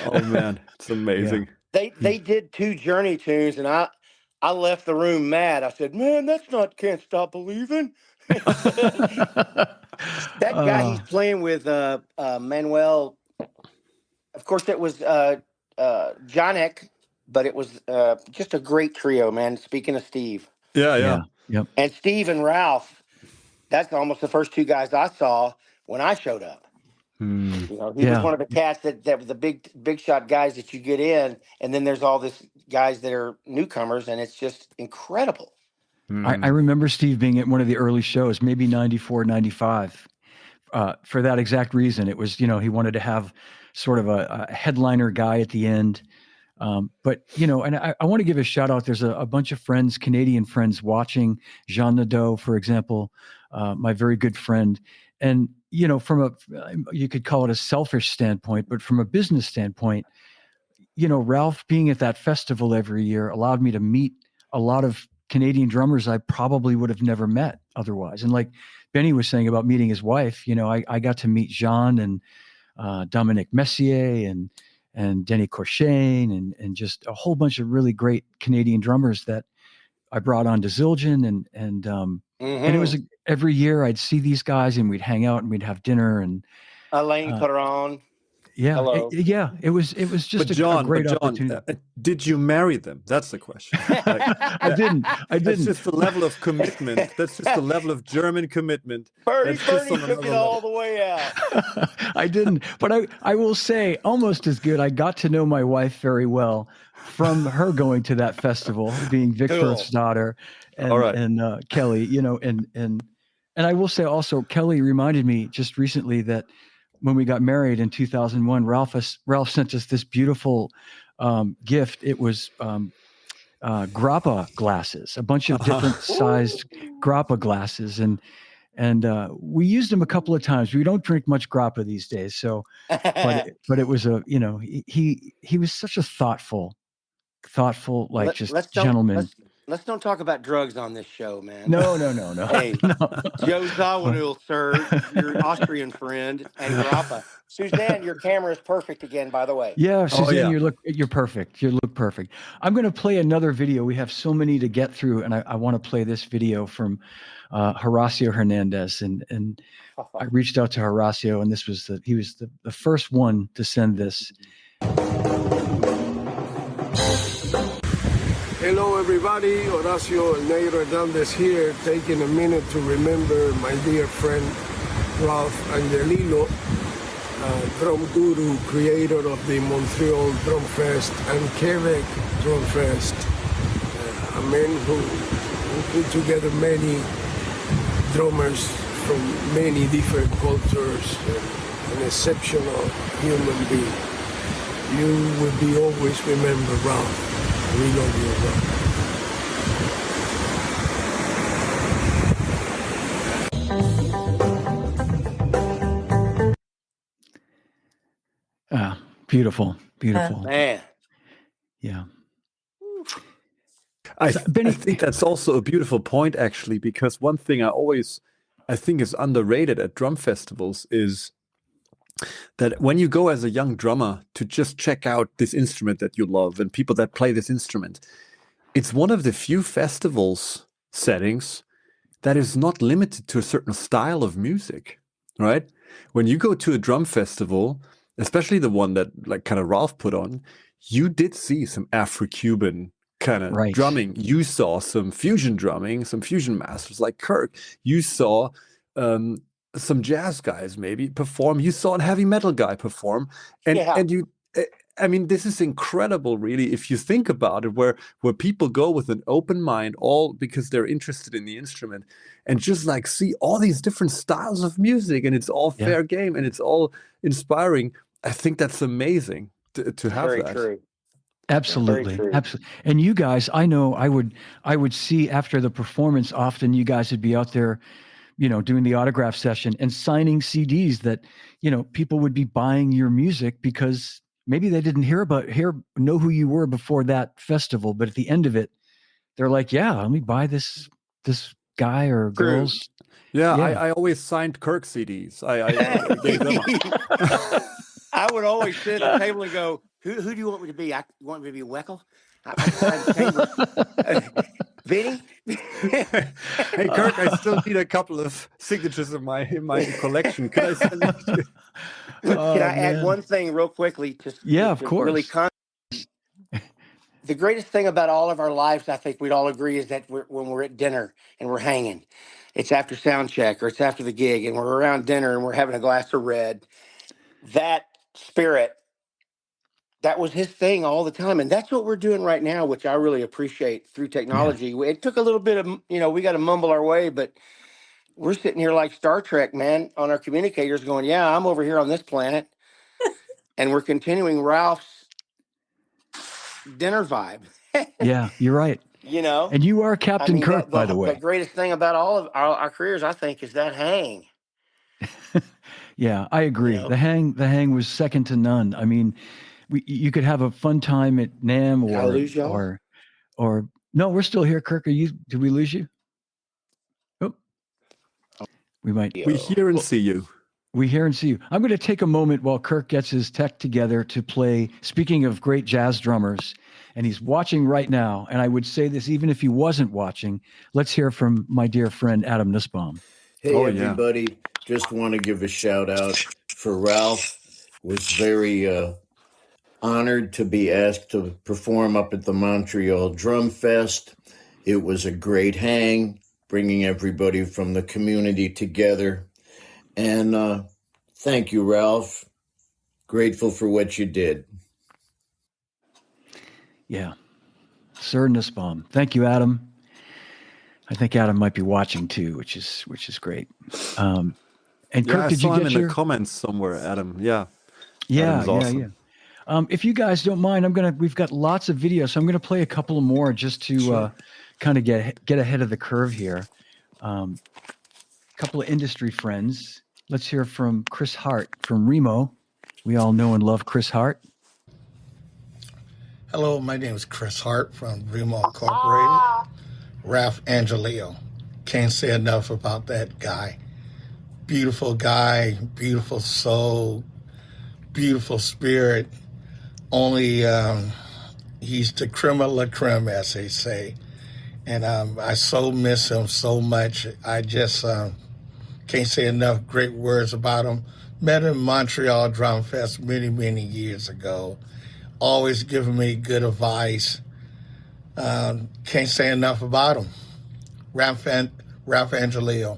Speaker 2: Oh man, it's amazing.
Speaker 7: Yeah. They did 2 Journey tunes, and I left the room mad. I said, "Man, that's not Can't Stop Believing." That guy he's playing with, Manuel. Of course, it was Jonik, but it was just a great trio, man. Speaking of Steve.
Speaker 2: Yeah.
Speaker 1: Yep.
Speaker 7: And Steve and Ralph, that's almost the first 2 guys I saw when I showed up. You know, he was one of the cats that was the big shot guys that you get in, and then there's all this guys that are newcomers, and it's just incredible.
Speaker 1: I remember Steve being at one of the early shows, maybe 94, 95, for that exact reason. It was, he wanted to have sort of a headliner guy at the end. But, and I want to give a shout out. There's a bunch of friends, Canadian friends watching. Jean Nadeau, for example, my very good friend. And, from you could call it a selfish standpoint, but from a business standpoint, Ralph being at that festival every year allowed me to meet a lot of Canadian drummers I probably would have never met otherwise. And like Benny was saying about meeting his wife, I got to meet Jean and Dominic Messier and Denny Corshane and just a whole bunch of really great Canadian drummers that I brought on to Zildjian and it was every year I'd see these guys and we'd hang out and we'd have dinner and
Speaker 7: Alain Perron.
Speaker 1: Yeah.
Speaker 7: Hello.
Speaker 1: It was just a great opportunity.
Speaker 2: Did you marry them? That's the question.
Speaker 1: I didn't.
Speaker 2: That's just the level of commitment. That's just the level of German commitment.
Speaker 7: Bernie took it all the way out.
Speaker 1: I didn't. But I will say almost as good. I got to know my wife very well from her going to that festival, being Vickford's daughter and Kelly, and I will say also Kelly reminded me just recently that when we got married in 2001, Ralph sent us this beautiful gift. It was grappa glasses, a bunch of different sized grappa glasses, and we used them a couple of times. We don't drink much grappa these days, so but it was he was such a thoughtful gentleman.
Speaker 7: let's don't talk about drugs on this show, man.
Speaker 1: No.
Speaker 7: Hey,
Speaker 1: No.
Speaker 7: Joe Zawinul, sir, your Austrian friend, and Grappa. Suzanne, your camera is perfect again, by the way.
Speaker 1: Yeah,
Speaker 2: Oh,
Speaker 1: Suzanne,
Speaker 2: yeah.
Speaker 1: you're perfect. You look perfect. I'm going to play another video. We have so many to get through, and I want to play this video from Horacio Hernandez. And I reached out to Horacio, and he was the first one to send this.
Speaker 10: Hello everybody, Horacio El Negro Hernandez here, taking a minute to remember my dear friend Ralph Angelillo, drum guru, creator of the Montreal Drum Fest and Quebec Drum Fest, a man who put together many drummers from many different cultures, an exceptional human being. You will be always remembered, Ralph. We love you,
Speaker 1: Ah, beautiful.
Speaker 7: Man.
Speaker 1: Yeah.
Speaker 2: I think that's also a beautiful point, actually, because one thing I think is underrated at drum festivals is that when you go as a young drummer to just check out this instrument that you love and people that play this instrument, it's one of the few festivals settings that is not limited to a certain style of music, right? When you go to a drum festival, especially the one that like kind of Ralph put on, you did see some Afro-Cuban kind of drumming. You saw some fusion drumming, some fusion masters like Kirk. You saw some jazz guys maybe perform. You saw a heavy metal guy perform. And you, I mean, this is incredible, really, if you think about it, where people go with an open mind, all because they're interested in the instrument, and just like see all these different styles of music, and it's all fair game, and it's all inspiring. I think that's amazing to have
Speaker 7: Very
Speaker 2: that.
Speaker 7: true.
Speaker 1: Absolutely. Absolutely. And you guys, I know I would see after the performance, often you guys would be out there, you know, doing the autograph session and signing CDs that, you know, people would be buying your music because maybe they didn't know who you were before that festival, but at the end of it, they're like, yeah, let me buy this guy or girls.
Speaker 2: Yeah. I always signed Kirk CDs. I gave them up.
Speaker 7: I would always sit at the table and go, who do you want me to be? You want me to be Weckel? Vinny?
Speaker 2: Hey, Kirk, I still need a couple of signatures in my collection. Can I send them to you?
Speaker 7: Can I add one thing real quickly?
Speaker 1: Of course.
Speaker 7: Really the greatest thing about all of our lives, I think we'd all agree, is that when we're at dinner and we're hanging, it's after sound check or it's after the gig and we're around dinner and we're having a glass of red. That spirit, that was his thing all the time. And that's what we're doing right now, which I really appreciate through technology. Yeah. It took a little bit of, we got to mumble our way, but we're sitting here like Star Trek, man, on our communicators going, yeah, I'm over here on this planet. And we're continuing Ralph's dinner vibe.
Speaker 1: Yeah, you're right. And you are Captain Kirk, by the way.
Speaker 7: The greatest thing about all of our careers, I think, is that hang.
Speaker 1: Yeah, I agree. The hang was second to none. I mean, you could have a fun time at NAMM or no, we're still here, Kirk. Did we lose you? Oh, we might.
Speaker 2: We hear and see you.
Speaker 1: We hear and see you. I'm going to take a moment while Kirk gets his tech together to play, speaking of great jazz drummers, and he's watching right now. And I would say this even if he wasn't watching. Let's hear from my dear friend, Adam Nussbaum.
Speaker 11: Hey, everybody. Yeah. Just want to give a shout out for Ralph. Was very honored to be asked to perform up at the Montreal Drum Fest. It was a great hang, bringing everybody from the community together. And thank you, Ralph. Grateful for what you did.
Speaker 1: Yeah. Sir Nussbaum. Thank you, Adam. I think Adam might be watching too, which is great. And Kirk, did you get
Speaker 2: in the comments somewhere, Adam? Yeah.
Speaker 1: Yeah,
Speaker 2: awesome.
Speaker 1: Yeah. If you guys don't mind, we've got lots of videos, so I'm gonna play a couple more just to kind of get ahead of the curve here. A couple of industry friends. Let's hear from Chris Hart from Remo. We all know and love Chris Hart.
Speaker 12: Hello, my name is Chris Hart from Remo Incorporated. Ralph Angelillo. Can't say enough about that guy. Beautiful guy, beautiful soul, beautiful spirit. Only he's the creme de la creme, as they say. And I so miss him so much. I just can't say enough great words about him. Met him in Montreal Drum Fest many, many years ago. Always giving me good advice. Can't say enough about him. Ralph Angelillo,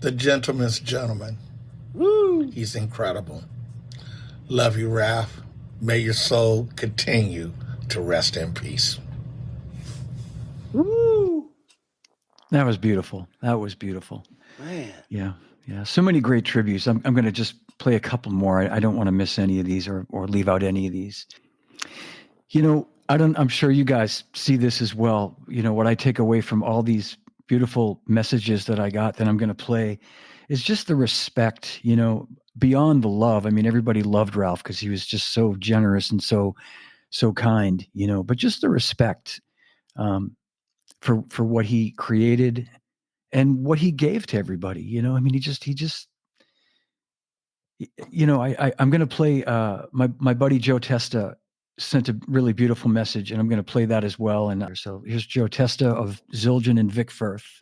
Speaker 12: the gentleman's gentleman.
Speaker 2: Woo!
Speaker 12: He's incredible. Love you, Ralph. May your soul continue to rest in peace.
Speaker 2: Woo!
Speaker 1: That was beautiful. That was beautiful.
Speaker 7: Man.
Speaker 1: Yeah. Yeah. So many great tributes. I'm going to just play a couple more. I don't want to miss any of these or leave out any of these. You know, I'm sure you guys see this as well. You know, what I take away from all these beautiful messages that I got that I'm going to play is just the respect, you know, beyond the love. I mean, everybody loved Ralph because he was just so generous and so kind, you know, but just the respect for what he created and what he gave to everybody, you know. I mean, he just you know, I'm going to play my buddy Joe Testa sent a really beautiful message, and I'm going to play that as well. And so here's Joe Testa of Zildjian and Vic Firth,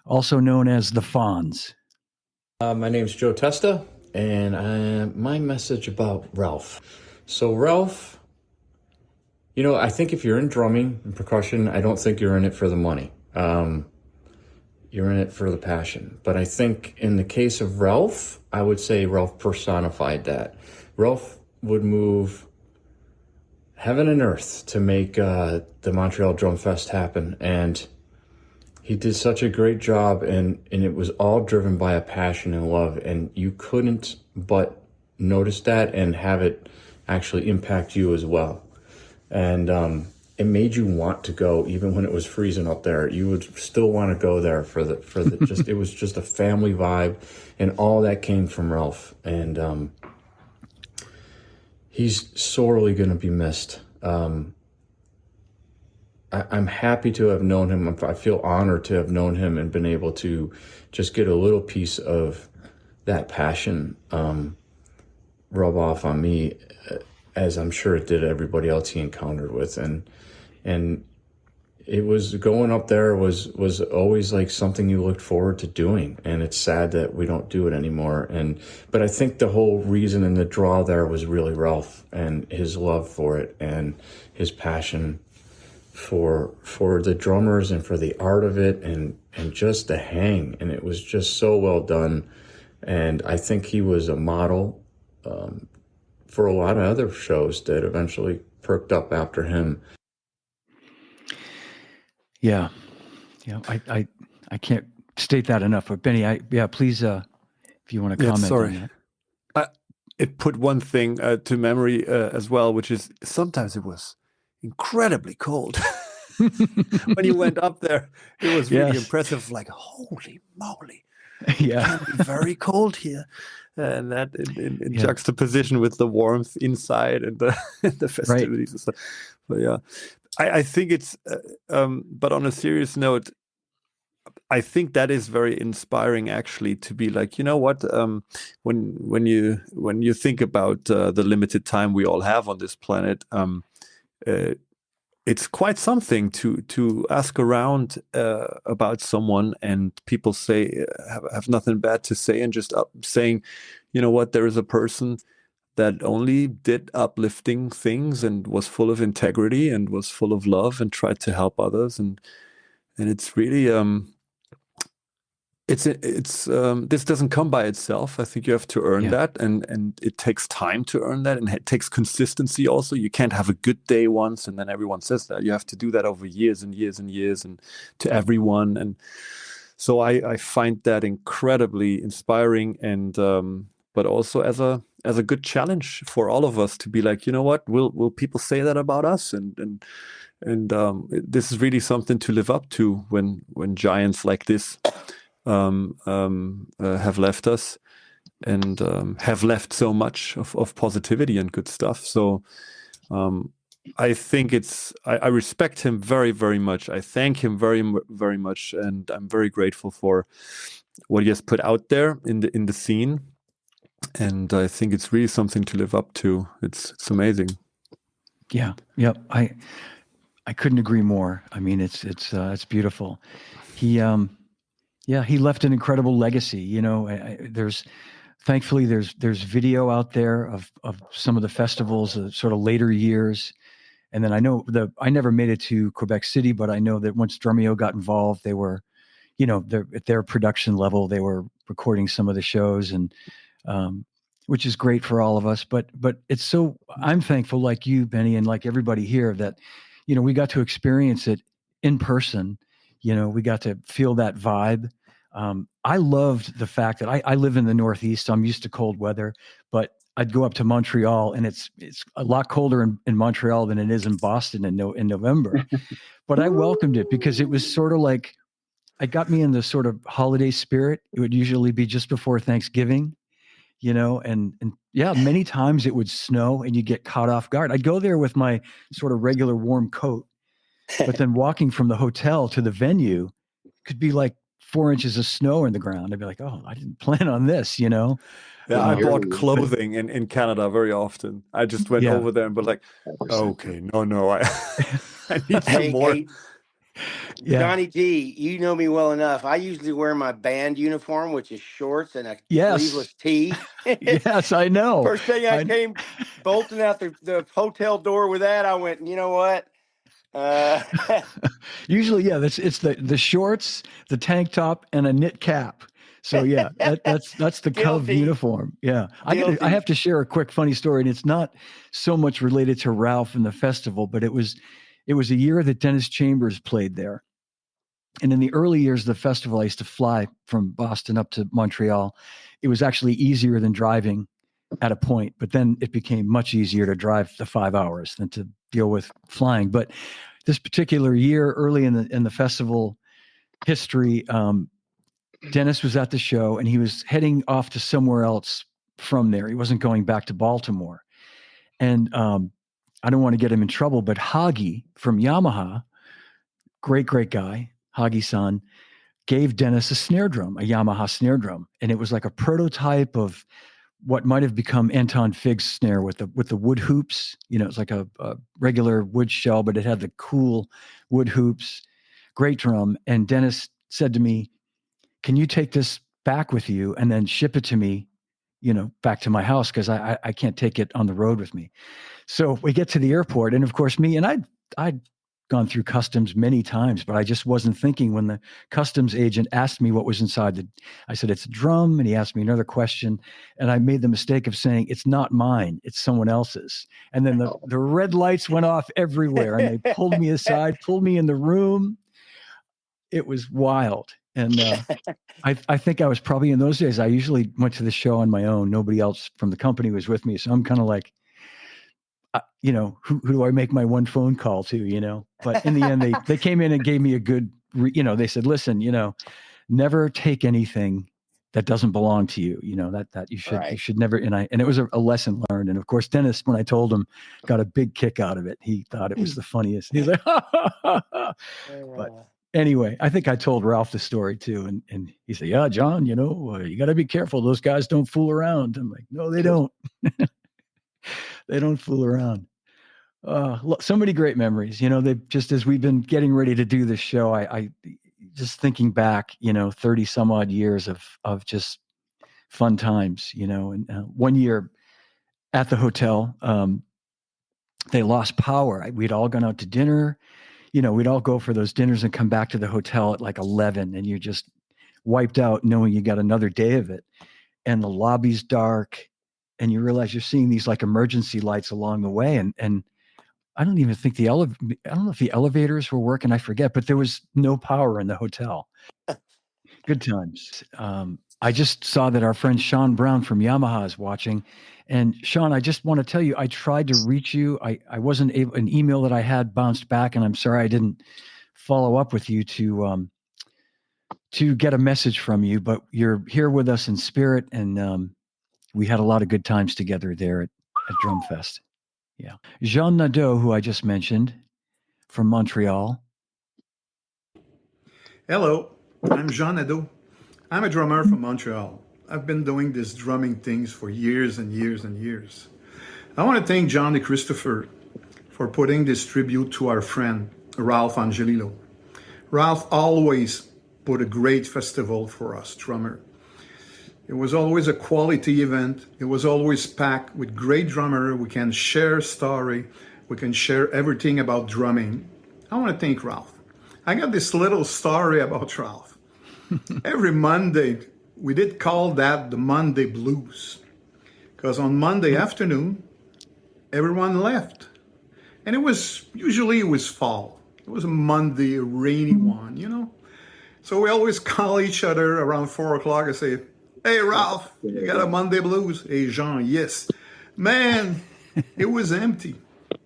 Speaker 1: also known as the Fonz.
Speaker 13: My name's Joe Testa, and my message about Ralph. So Ralph, you know, I think if you're in drumming and percussion, I don't think you're in it for the money. You're in it for the passion. But I think in the case of Ralph, I would say Ralph personified that. Ralph would move heaven and earth to make the Montreal Drum Fest happen. And he did such a great job, and it was all driven by a passion and love. And you couldn't but notice that and have it actually impact you as well. And it made you want to go, even when it was freezing up there. You would still want to go there for the just. It was just a family vibe, and all that came from Ralph. And he's sorely going to be missed. I'm happy to have known him. I feel honored to have known him and been able to just get a little piece of that passion rub off on me, as I'm sure it did everybody else he encountered with. And it was going up there was always like something you looked forward to doing. And it's sad that we don't do it anymore. But I think the whole reason and the draw there was really Ralph and his love for it and his passion for the drummers and for the art of it and just the hang. And it was just so well done. And I think he was a model for a lot of other shows that eventually perked up after him.
Speaker 1: Yeah. I can't state that enough. But Benny, please, if you want to comment.
Speaker 2: Sorry.
Speaker 1: On that.
Speaker 2: It put one thing to memory as well, which is sometimes it was incredibly cold. When you went up there, it was really impressive. Like, holy moly.
Speaker 1: Yeah.
Speaker 2: It can be very cold here. And that in juxtaposition with the warmth inside and the festivities and stuff. But yeah, I think it's, but on a serious note, I think that is very inspiring actually to be like, you know what, when you think about the limited time we all have on this planet, it's quite something to ask around about someone and people say have nothing bad to say and just saying, you know what, there is a person that only did uplifting things and was full of integrity and was full of love and tried to help others, and it's really it's this doesn't come by itself. I think you have to earn that, and it takes time to earn that, and it takes consistency also. You can't have a good day once and then everyone says that. You have to do that over years and years and years and to everyone. And so I find that incredibly inspiring, and but also as a good challenge for all of us to be like, you know what, will people say that about us? And this is really something to live up to when giants like this have left us and have left so much of positivity and good stuff. So I think I respect him very, very much. I thank him very, very much, and I'm very grateful for what he has put out there in the scene. And I think it's really something to live up to. It's amazing.
Speaker 1: Yeah. Yep. I couldn't agree more. I mean, it's beautiful. He left an incredible legacy. You know, thankfully there's video out there of some of the festivals, sort of later years. And then I know I never made it to Quebec City, but I know that once Drumeo got involved, they were, you know, at their production level, they were recording some of the shows, and which is great for all of us. But I'm thankful, like you, Benny, and like everybody here, that, you know, we got to experience it in person. You know, we got to feel that vibe. I loved the fact that I live in the Northeast, so I'm used to cold weather, but I'd go up to Montreal, and it's a lot colder in Montreal than it is in Boston in November. But I welcomed it because it was sort of like, it got me in the sort of holiday spirit. It would usually be just before Thanksgiving, you know, and yeah, many times it would snow and you get caught off guard. I'd go there with my sort of regular warm coat, but then walking from the hotel to the venue could be like 4 inches of snow in the ground. I'd be like, oh, I didn't plan on this, you know?
Speaker 2: Yeah, I bought clothing in Canada very often. I just went over there and was like, okay, no, I need some more.
Speaker 7: Hey, Johnny G, you know me well enough. I usually wear my band uniform, which is shorts and a sleeveless tee.
Speaker 1: Yes, I know.
Speaker 7: First thing I came bolting out the hotel door with that, I went, you know what?
Speaker 1: Usually, yeah, it's the shorts, the tank top, and a knit cap. So yeah, that's the Cov uniform. Yeah, I have to share a quick funny story, and it's not so much related to Ralph and the festival, but it was a year that Dennis Chambers played there. And in the early years of the festival, I used to fly from Boston up to Montreal. It was actually easier than driving at a point, but then it became much easier to drive the 5 hours than to deal with flying. But this particular year, early in the festival history, Dennis was at the show and he was heading off to somewhere else from there. He wasn't going back to Baltimore. And I don't want to get him in trouble, but Hagi from Yamaha, great guy, Hagi-san, gave Dennis a snare drum, a Yamaha snare drum. And it was like a prototype of what might have become Anton Fig's snare with the wood hoops. You know, it's like a regular wood shell, but it had the cool wood hoops. Great drum. And Dennis said to me, can you take this back with you and then ship it to me, you know, back to my house? Because I can't take it on the road with me. So we get to the airport, and of course I'd gone through customs many times, but I just wasn't thinking when the customs agent asked me what was inside I said, it's a drum. And he asked me another question, and I made the mistake of saying, it's not mine, it's someone else's. And then the red lights went off everywhere, and they pulled me aside, pulled me in the room. It was wild. And I think I was probably, in those days, I usually went to the show on my own. Nobody else from the company was with me. So I'm kind of like, you know, who do I make my one phone call to, you know? But in the end, they came in and gave me a good, you know, they said, listen, you know, never take anything that doesn't belong to you. You know, that you should never. And it was a lesson learned. And of course, Dennis, when I told him, got a big kick out of it. He thought it was the funniest. He's like, but anyway, I think I told Ralph the story too. And he said, yeah, John, you know, you got to be careful. Those guys don't fool around. I'm like, no, they don't. They don't fool around. So many great memories, you know, just as we've been getting ready to do this show, I just thinking back, you know, 30 some odd years of just fun times, you know. And one year at the hotel, they lost power. We'd all gone out to dinner, you know, we'd all go for those dinners and come back to the hotel at like 11, and you're just wiped out knowing you got another day of it. And the lobby's dark, and you realize you're seeing these like emergency lights along the way. And I don't even think I don't know if the elevators were working. I forget, but there was no power in the hotel. Good times. I just saw that our friend Sean Brown from Yamaha is watching. And Sean, I just want to tell you, I tried to reach you. I wasn't able, an email that I had bounced back, and I'm sorry I didn't follow up with you to get a message from you, but you're here with us in spirit. And we had a lot of good times together there at Drumfest. Yeah. Jean Nadeau, who I just mentioned from Montreal.
Speaker 14: Hello, I'm Jean Nadeau. I'm a drummer from Montreal. I've been doing this drumming things for years and years and years. I want to thank John de Christopher for putting this tribute to our friend, Ralph Angelillo. Ralph always put a great festival for us, drummer. It was always a quality event. It was always packed with great drummer. We can share story. We can share everything about drumming. I want to thank Ralph. I got this little story about Ralph. Every Monday, we did call that the Monday blues. Because on Monday afternoon, everyone left. And it was fall. It was a Monday, a rainy one, you know? So we always call each other around 4 o'clock and say, hey, Ralph, you got a Monday blues? Hey, Jean, yes. Man, it was empty.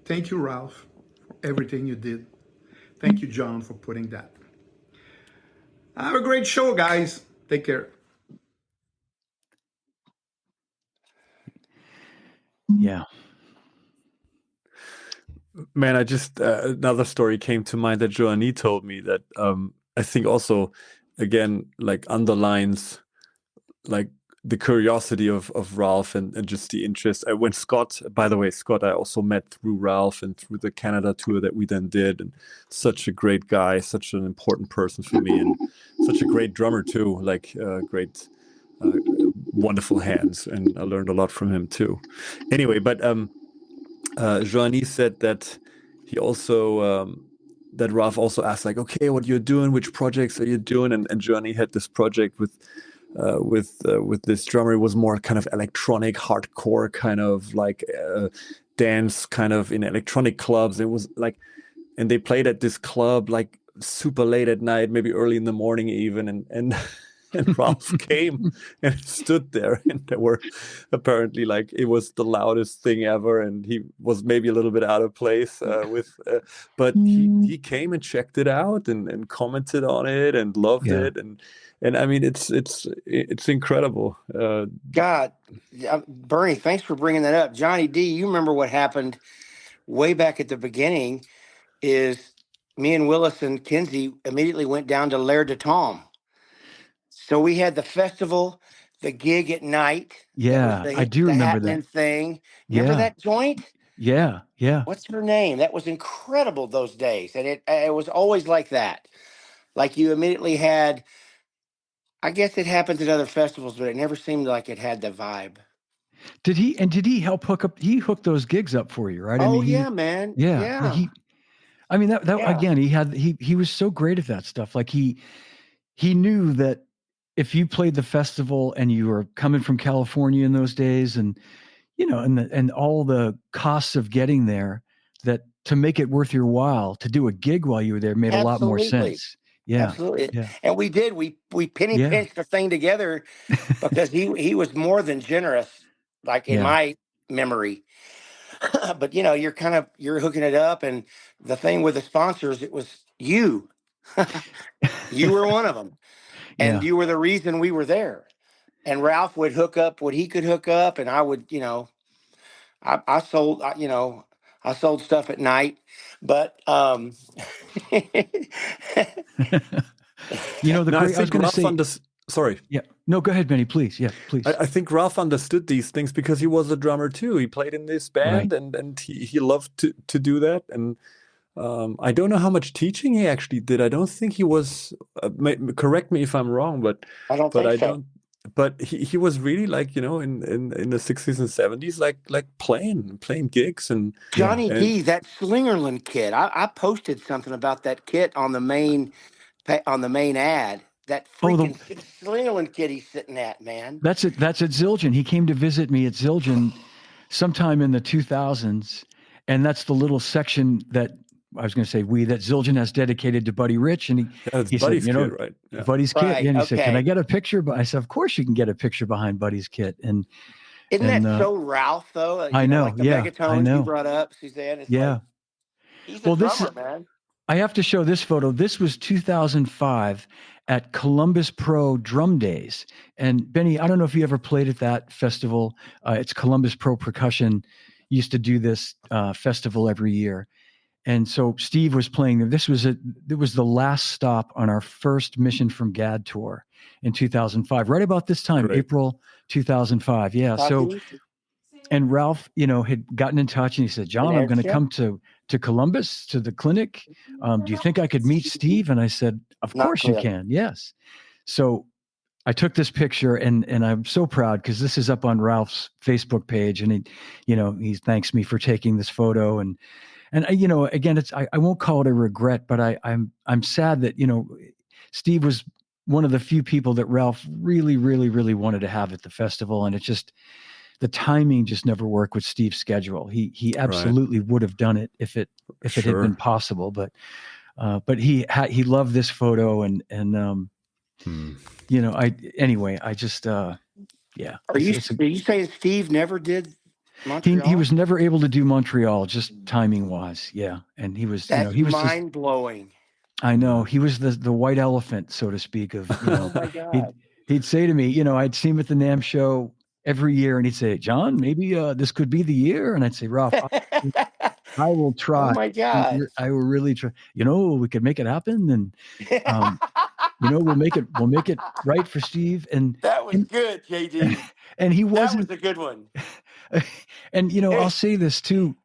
Speaker 14: Thank you, Ralph, for everything you did. Thank you, John, for putting that. Have a great show, guys. Take care.
Speaker 1: Yeah.
Speaker 2: Man, I just another story came to mind that Joanie told me that I think also again like underlines like the curiosity of Ralph and just the interest. When Scott, by the way, Scott, I also met through Ralph and through the Canada tour that we then did, and such a great guy, such an important person for me, and such a great drummer too. Like great, wonderful hands, and I learned a lot from him too. Anyway, but Joanie said that he also that Ralph also asked like, okay, what you're doing, which projects are you doing, and Joanie had this project with this drummer. It was more kind of electronic, hardcore kind of like dance kind of in electronic clubs. It was like, and they played at this club like super late at night, maybe early in the morning even, and Ralph came and stood there, and there were apparently like it was the loudest thing ever, and he was maybe a little bit out of place but he came and checked it out and commented on it and loved it, and I mean it's incredible.
Speaker 7: God, Bernie, thanks for bringing that up. Johnny D, you remember what happened way back at the beginning? Is me and Willis and Kinsey immediately went down to L'air de Tom. So we had the festival, the gig at night.
Speaker 1: Yeah, I do
Speaker 7: the
Speaker 1: remember
Speaker 7: happening
Speaker 1: that
Speaker 7: thing. Remember that joint?
Speaker 1: Yeah.
Speaker 7: What's her name? That was incredible those days, and it was always like that. Like you immediately had. I guess it happens at other festivals, but it never seemed like it had the vibe.
Speaker 1: Did he help he hooked those gigs up for you, right?
Speaker 7: Oh,
Speaker 1: I mean,
Speaker 7: yeah, man. Yeah.
Speaker 1: I mean that
Speaker 7: Yeah.
Speaker 1: again, he was so great at that stuff. Like he knew that if you played the festival and you were coming from California in those days, and you know, and all the costs of getting there, that to make it worth your while to do a gig while you were there made a lot more sense. Yeah,
Speaker 7: Absolutely.
Speaker 1: yeah.
Speaker 7: And we did. We penny pinched the thing together because he was more than generous, like in my memory. But you know, you're hooking it up, and the thing with the sponsors, it was you. You were one of them, and you were the reason we were there. And Ralph would hook up what he could hook up, and I would, you know, I sold, I sold stuff at night, but
Speaker 1: You know,
Speaker 2: I was going to say. Sorry.
Speaker 1: Yeah. No, go ahead, Benny, please. Yeah, please.
Speaker 2: I think Ralph understood these things because he was a drummer too. He played in this band, and he loved to do that. And I don't know how much teaching he actually did. I don't think he was. Correct me if I'm wrong, but
Speaker 7: I don't think so.
Speaker 2: But he was really like, you know, in the 60s and 70s, like playing gigs and
Speaker 7: Johnny D, that Slingerland kit. I posted something about that kit on the main ad. That freaking Slingerland kit he's sitting at, man.
Speaker 1: That's at Zildjian. He came to visit me at Zildjian sometime in the 2000s, and that's the little section that I was going to say that Zildjian has dedicated to Buddy Rich, and he said, you know,
Speaker 2: kit, right? Yeah.
Speaker 1: Buddy's kit, and he said, "Can I get a picture?" But I said, "Of course you can get a picture behind Buddy's kit." And
Speaker 7: isn't that so Ralph though?
Speaker 1: I know,
Speaker 7: like the megatones you brought up, Suzanne. It's like, he's a drummer, man.
Speaker 1: I have to show this photo. This was 2005 at Columbus Pro Drum Days. And Benny, I don't know if you ever played at that festival. It's Columbus Pro Percussion. used to do this festival every year. And so Steve was playing there. It was the last stop on our first Mission from Gad tour in 2005, right about this time,
Speaker 2: Great.
Speaker 1: April 2005. Yeah. So, and Ralph, had gotten in touch and he said, John, I'm going to come to Columbus to the clinic. Do you think I could meet Steve? And I said, of course you can. Yes. So I took this picture and I'm so proud because this is up on Ralph's Facebook page, and he thanks me for taking this photo. And again, I won't call it a regret, but I'm sad that, Steve was one of the few people that Ralph really, really, really wanted to have at the festival. And the timing just never worked with Steve's schedule. He absolutely would have done it if it had been possible, but he loved this photo and I just yeah.
Speaker 7: Are you saying Steve never did Montreal?
Speaker 1: He was never able to do Montreal, just timing wise. Yeah. And he was, he was
Speaker 7: mind blowing.
Speaker 1: I know. He was the white elephant, so to speak, of,
Speaker 7: oh my God.
Speaker 1: He'd say to me, I'd see him at the NAMM show every year and he'd say, John, maybe this could be the year. And I'd say, Ralph, I will try.
Speaker 7: Oh my God.
Speaker 1: I will really try. We could make it happen. And, we'll make it right for Steve. And
Speaker 7: that was good, JD.
Speaker 1: And he wasn't.
Speaker 7: That was a good one.
Speaker 1: And, I'll say this too,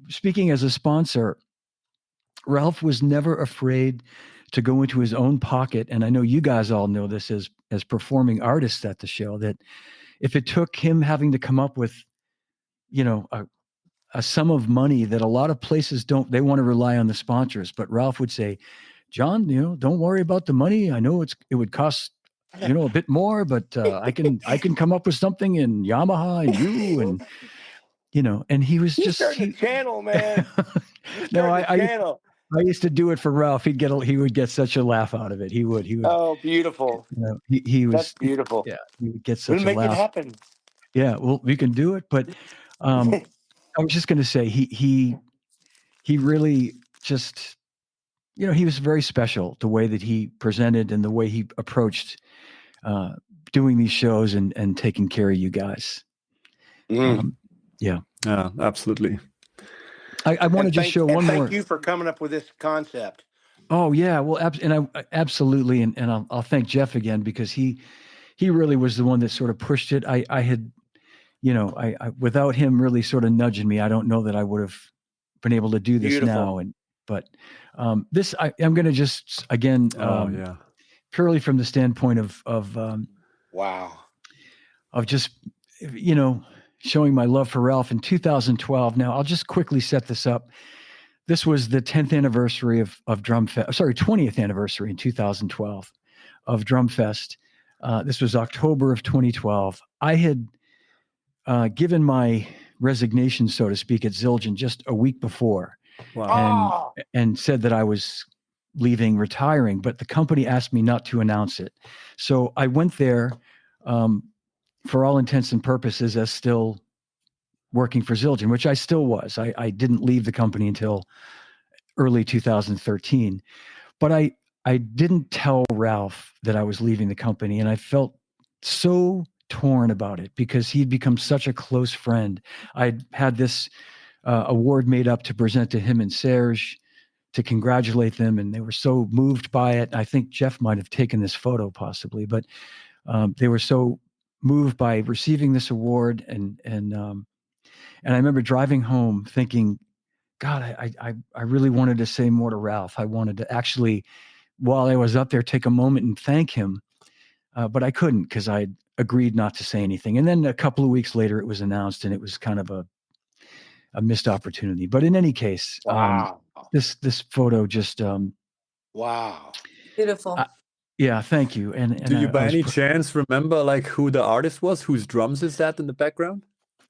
Speaker 1: speaking as a sponsor, Ralph was never afraid to go into his own pocket. And I know you guys all know this as performing artists at the show, that if it took him having to come up with, a sum of money that a lot of places they want to rely on the sponsors, but Ralph would say, John, don't worry about the money. I know it would cost, a bit more, but I can come up with something in Yamaha and you and, and he was just
Speaker 7: a channel, man.
Speaker 1: No, I used to do it for Ralph. He would get such a laugh out of it. He would.
Speaker 7: Oh, beautiful.
Speaker 1: He was.
Speaker 7: That's beautiful.
Speaker 1: Yeah, he would get such
Speaker 7: we'll
Speaker 1: a
Speaker 7: make
Speaker 1: laugh.
Speaker 7: It happen.
Speaker 1: Yeah, well, we can do it. But I was just going to say he really just, he was very special, the way that he presented and the way he approached doing these shows and taking care of you guys. Yeah,
Speaker 2: absolutely.
Speaker 1: I want to just show one more.
Speaker 7: Thank you for coming up with this concept.
Speaker 1: Oh yeah, well, absolutely, and I'll thank Jeff again because he really was the one that sort of pushed it. I had, without him really sort of nudging me, I don't know that I would have been able to do this now. But this I'm going to just again, purely from the standpoint of
Speaker 7: wow,
Speaker 1: of just showing my love for Ralph in 2012. Now, I'll just quickly set this up. This was the 10th anniversary of Drumfest. Sorry, 20th anniversary in 2012 of Drumfest. This was October of 2012. I had given my resignation, so to speak, at Zildjian just a week before.
Speaker 2: Wow.
Speaker 1: And said that I was retiring, but the company asked me not to announce it. So I went there for all intents and purposes as still working for Zildjian, which I still was. I didn't leave the company until early 2013, but I didn't tell Ralph that I was leaving the company, and I felt so torn about it because he'd become such a close friend. I'd had this award made up to present to him and Serge to congratulate them, and they were so moved by it. I think Jeff might have taken this photo possibly, but they were so moved by receiving this award, and I remember driving home thinking, God, I really wanted to say more to Ralph. I wanted to actually, while I was up there, take a moment and thank him, but I couldn't because I agreed not to say anything. And then a couple of weeks later, it was announced, and it was kind of a missed opportunity. But in any case,
Speaker 7: wow,
Speaker 1: this photo just
Speaker 7: wow,
Speaker 8: beautiful.
Speaker 1: Yeah, thank you. And
Speaker 2: do you by any chance remember like who the artist was, whose drums is that in the background?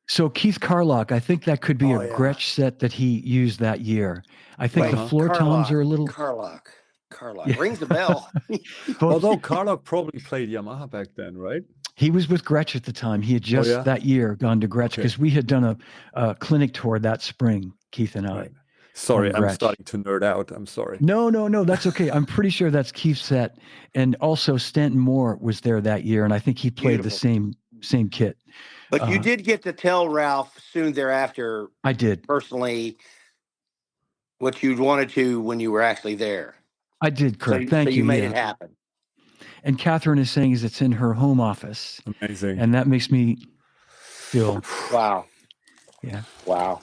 Speaker 1: So Keith Carlock, I think that could be a Gretsch set that he used that year. I think the floor toms are a little
Speaker 7: Carlock rings a bell.
Speaker 2: Although Carlock probably played Yamaha back then, right?
Speaker 1: He was with Gretsch at the time. He had just that year gone to Gretsch because we had done a clinic tour that spring, Keith and I.
Speaker 2: Right. Sorry, I'm starting to nerd out. I'm sorry.
Speaker 1: No, that's okay. I'm pretty sure that's Keith's set. And also Stanton Moore was there that year, and I think he played the same same kit.
Speaker 7: But you did get to tell Ralph soon thereafter,
Speaker 1: I did.
Speaker 7: personally, what you'd wanted to when you were actually there.
Speaker 1: I did, correct. Thank
Speaker 7: so
Speaker 1: you.
Speaker 7: you made it happen.
Speaker 1: And Catherine is saying is it's in her home office.
Speaker 2: Amazing.
Speaker 1: And that makes me feel
Speaker 7: wow.
Speaker 1: Yeah.
Speaker 7: Wow.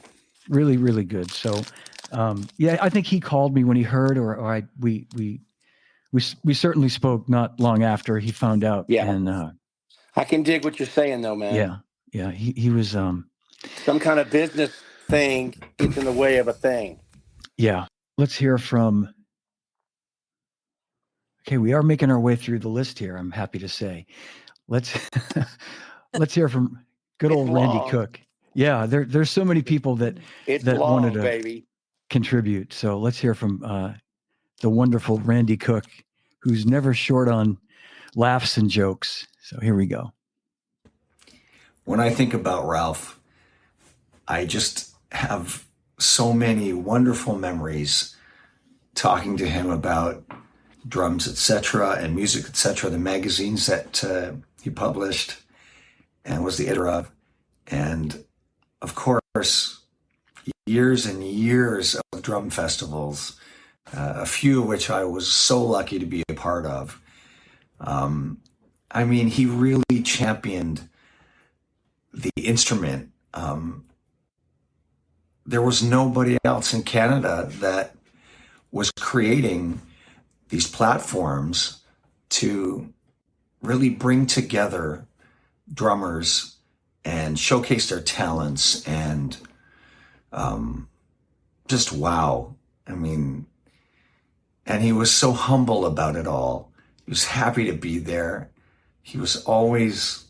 Speaker 1: Really, really good. So yeah, I think he called me when he heard, or we certainly spoke not long after he found out.
Speaker 7: Yeah.
Speaker 1: And
Speaker 7: I can dig what you're saying though, man.
Speaker 1: yeah. Yeah. He was
Speaker 7: some kind of business thing gets in the way of a thing.
Speaker 1: Yeah. Let's hear from Okay, we are making our way through the list here, I'm happy to say. Let's hear from good old Randy Cook. Yeah, there's so many people that wanted to contribute. So let's hear from the wonderful Randy Cook, who's never short on laughs and jokes. So here we go.
Speaker 15: When I think about Ralph, I just have so many wonderful memories talking to him about drums, etc., and music, etc., the magazines that he published and was the editor of. And of course, years and years of drum festivals, a few of which I was so lucky to be a part of. I mean, he really championed the instrument. There was nobody else in Canada that was creating these platforms to really bring together drummers and showcase their talents and just wow. I mean, and he was so humble about it all. He was happy to be there. He was always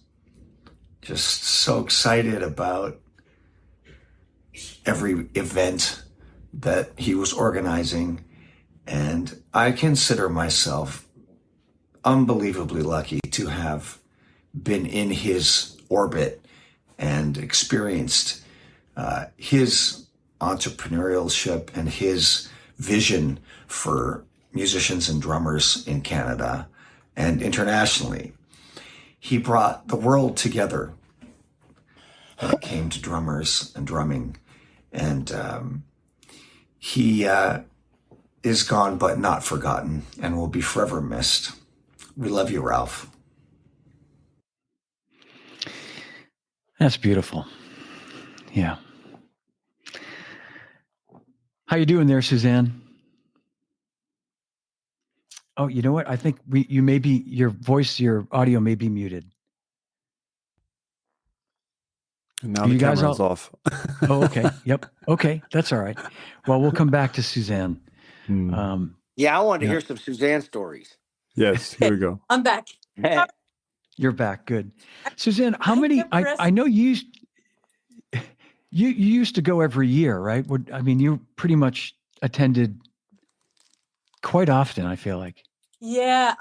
Speaker 15: just so excited about every event that he was organizing. And I consider myself unbelievably lucky to have been in his orbit and experienced his entrepreneurship and his vision for musicians and drummers in Canada and internationally. He brought the world together when it came to drummers and drumming. And he is gone but not forgotten and will be forever missed. We love you, Ralph.
Speaker 1: That's beautiful. Yeah. How you doing there, Suzanne? Oh, you know what? I think you may be, your audio may be muted.
Speaker 2: And now the camera's off.
Speaker 1: Oh, okay. Yep. Okay. That's all right. Well, we'll come back to Suzanne.
Speaker 7: Yeah, I wanted to hear some Suzanne stories.
Speaker 2: Yes, here we go.
Speaker 8: I'm back.
Speaker 1: You're back. Good. Suzanne, how many, I know you used to go every year, right? I mean, you pretty much attended quite often, I feel like.
Speaker 8: Yeah.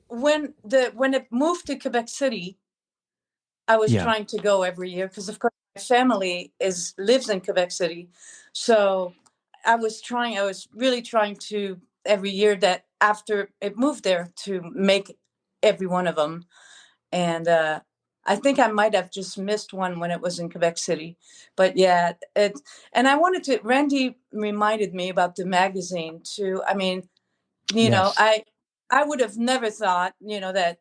Speaker 8: When it moved to Quebec City, I was trying to go every year because, of course, my family lives in Quebec City. So I was really trying to every year that after it moved there to make every one of them. And I think I might have just missed one when it was in Quebec City. But yeah, and I wanted Randy reminded me about the magazine too. I mean, you know, I would have never thought, that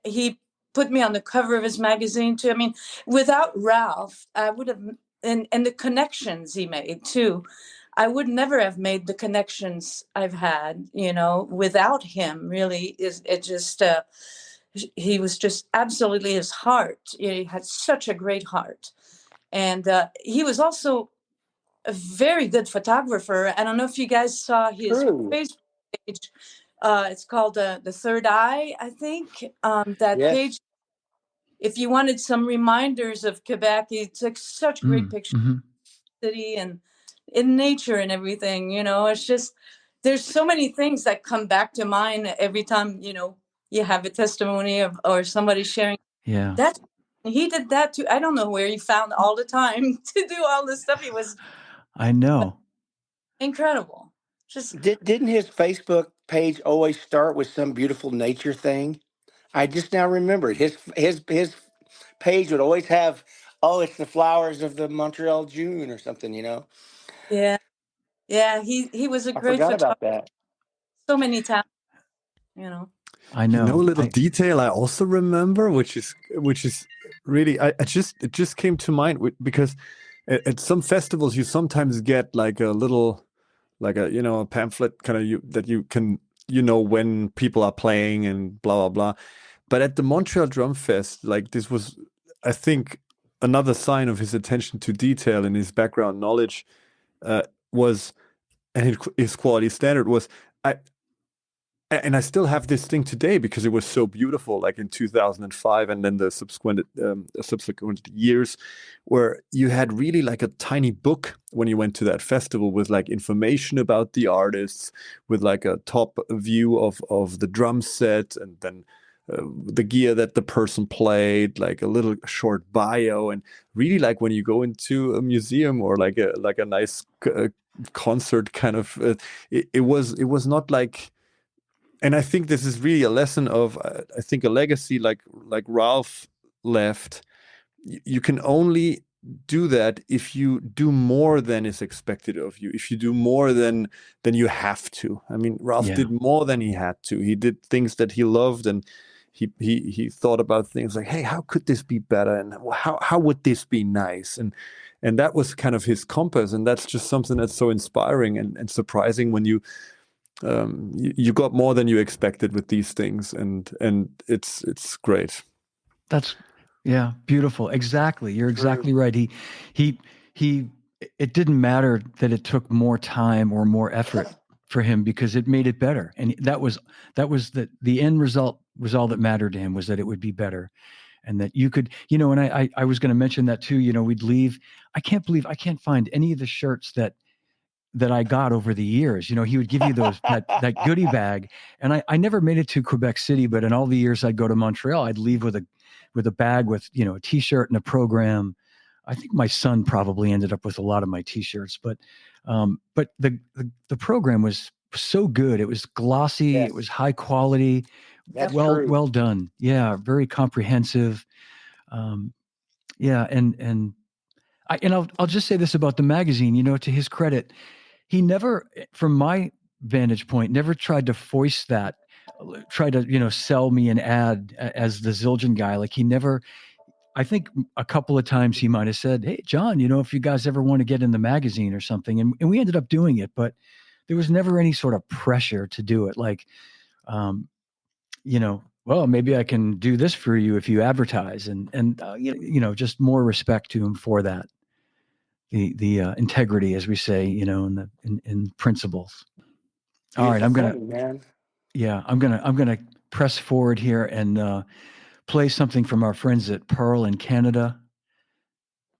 Speaker 8: he put me on the cover of his magazine too. I mean, without Ralph, I would have, and the connections he made too, I would never have made the connections I've had, without him. Really, he was just absolutely his heart. He had such a great heart. And he was also a very good photographer. I don't know if you guys saw his Facebook page. It's called The Third Eye, I think. That page, if you wanted some reminders of Quebec, he took such great pictures of the city and in nature and everything. It's just, there's so many things that come back to mind every time, you have a testimony or somebody sharing.
Speaker 1: Yeah.
Speaker 8: He did that too. I don't know where he found all the time to do all this stuff. He was,
Speaker 1: I know,
Speaker 8: incredible. Just
Speaker 7: didn't his Facebook page always start with some beautiful nature thing? I just now remembered his page would always have, oh, it's the flowers of the Montreal June or something, you know.
Speaker 8: Yeah, yeah. He was a
Speaker 7: I
Speaker 8: great
Speaker 7: forgot
Speaker 8: photographer.
Speaker 7: about that.
Speaker 8: So many talents, you know.
Speaker 1: I
Speaker 2: You know,
Speaker 1: know.
Speaker 2: a little detail I also remember, which is really, it just came to mind because at some festivals you sometimes get like a little, like a pamphlet kind of that you can when people are playing and blah blah blah. But at the Montreal Drum Fest, like this was, I think, another sign of his attention to detail and his background knowledge was, and his quality standard was, I still have this thing today because it was so beautiful, like in 2005 and then the subsequent years, where you had really like a tiny book when you went to that festival with like information about the artists, with like a top view of the drum set, and then the gear that the person played, like a little short bio, and really like when you go into a museum or like a nice concert kind of, it was not like. And I think this is really a lesson of, I think, a legacy like Ralph left. You can only do that if you do more than is expected of you. If you do more than you have to. I mean, Ralph did more than he had to. He did things that he loved, and he thought about things like, hey, how could this be better, and how would this be nice, and that was kind of his compass. And that's just something that's so inspiring and surprising when you got more than you expected with these things, and it's great.
Speaker 1: That's beautiful. Exactly. You're exactly right. He it didn't matter that it took more time or more effort for him, because it made it better. And that was the end result was all that mattered to him, was that it would be better. And that you could, and I was going to mention that too, we'd leave. I can't believe I can't find any of the shirts that I got over the years. He would give you that goodie bag, and I never made it to Quebec City, but in all the years I'd go to Montreal, I'd leave with a bag with, a t-shirt and a program. I think my son probably ended up with a lot of my t-shirts, but the program was so good. It was glossy. Yes. It was high quality.
Speaker 7: That's
Speaker 1: well
Speaker 7: true.
Speaker 1: Done. Yeah. Very comprehensive. And I'll just say this about the magazine, to his credit, he never, from my vantage point, never tried to foist that, try to, sell me an ad as the Zildjian guy. Like he never, I think a couple of times he might've said, hey, John, if you guys ever want to get in the magazine or something, and we ended up doing it, but there was never any sort of pressure to do it. Like, well, maybe I can do this for you if you advertise, and just more respect to him for that. The integrity, as we say, in principles. All right, I'm gonna press forward here and play something from our friends at Pearl in Canada.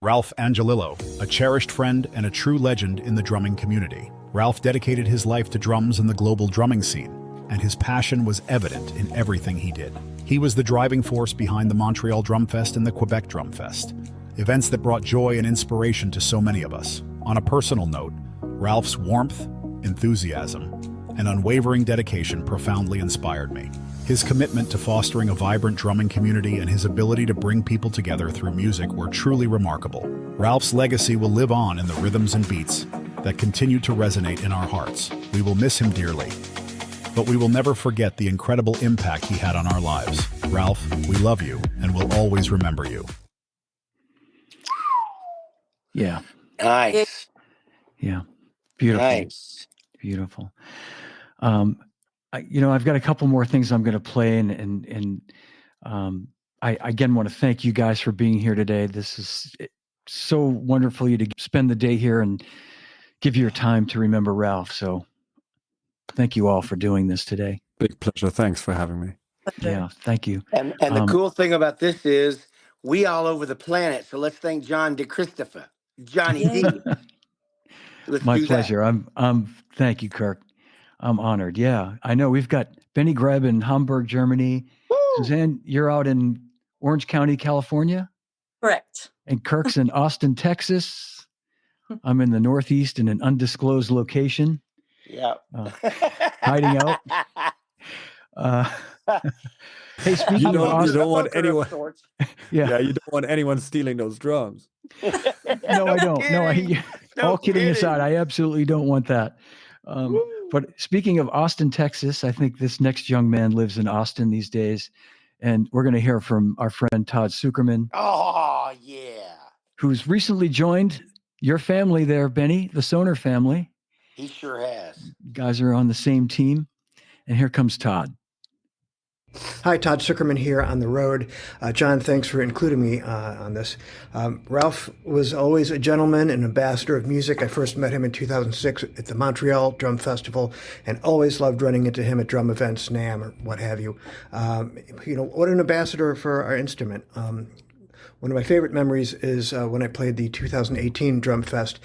Speaker 16: Ralph Angelillo, a cherished friend and a true legend in the drumming community. Ralph dedicated his life to drums and the global drumming scene, and his passion was evident in everything he did. He was the driving force behind the Montreal Drum Fest and the Quebec Drum Fest, events that brought joy and inspiration to so many of us. On a personal note, Ralph's warmth, enthusiasm, and unwavering dedication profoundly inspired me. His commitment to fostering a vibrant drumming community and his ability to bring people together through music were truly remarkable. Ralph's legacy will live on in the rhythms and beats that continue to resonate in our hearts. We will miss him dearly, but we will never forget the incredible impact he had on our lives. Ralph, we love you and will always remember you.
Speaker 1: Yeah.
Speaker 7: Nice.
Speaker 1: Yeah. Beautiful.
Speaker 7: Nice.
Speaker 1: Beautiful. I've got a couple more things I'm going to play, and I again want to thank you guys for being here today. This is so wonderful you to spend the day here and give your time to remember Ralph. So thank you all for doing this today.
Speaker 2: Big pleasure. Thanks for having me.
Speaker 1: Yeah, thank you.
Speaker 7: And the cool thing about this is we all over the planet. So let's thank John DeChristopher, Johnny D.
Speaker 1: My pleasure. Thank you, Kirk. I'm honored. Yeah, I know we've got Benny Greb in Hamburg, Germany. Woo! Suzanne, you're out in Orange County, California?
Speaker 8: Correct.
Speaker 1: And Kirk's in Austin, Texas. I'm in the Northeast in an undisclosed location.
Speaker 7: Yeah.
Speaker 1: Hiding out. Hey, speaking of
Speaker 2: you
Speaker 1: Austin,
Speaker 2: don't want
Speaker 7: Poker of
Speaker 2: anyone.
Speaker 7: sorts.
Speaker 1: yeah,
Speaker 2: You don't want anyone stealing those drums.
Speaker 1: no, I don't.
Speaker 7: Kidding.
Speaker 1: All kidding
Speaker 7: kidding.
Speaker 1: aside, I absolutely don't want that.
Speaker 7: Woo.
Speaker 1: But speaking of Austin, Texas, I think this next young man lives in Austin these days. And we're going to hear from our friend Todd Zuckerman,
Speaker 7: Oh, yeah.
Speaker 1: who's recently joined your family there, Benny, the Soner family.
Speaker 7: He sure has.
Speaker 1: You guys are on the same team. And here comes Todd.
Speaker 17: Hi, Todd Zuckerman here on the road. John, thanks for including me on this. Ralph was always a gentleman and ambassador of music. I first met him in 2006 at the Montreal Drum Festival and always loved running into him at drum events, NAMM, or what have you. What an ambassador for our instrument. One of my favorite memories is when I played the 2018 Drum Fest.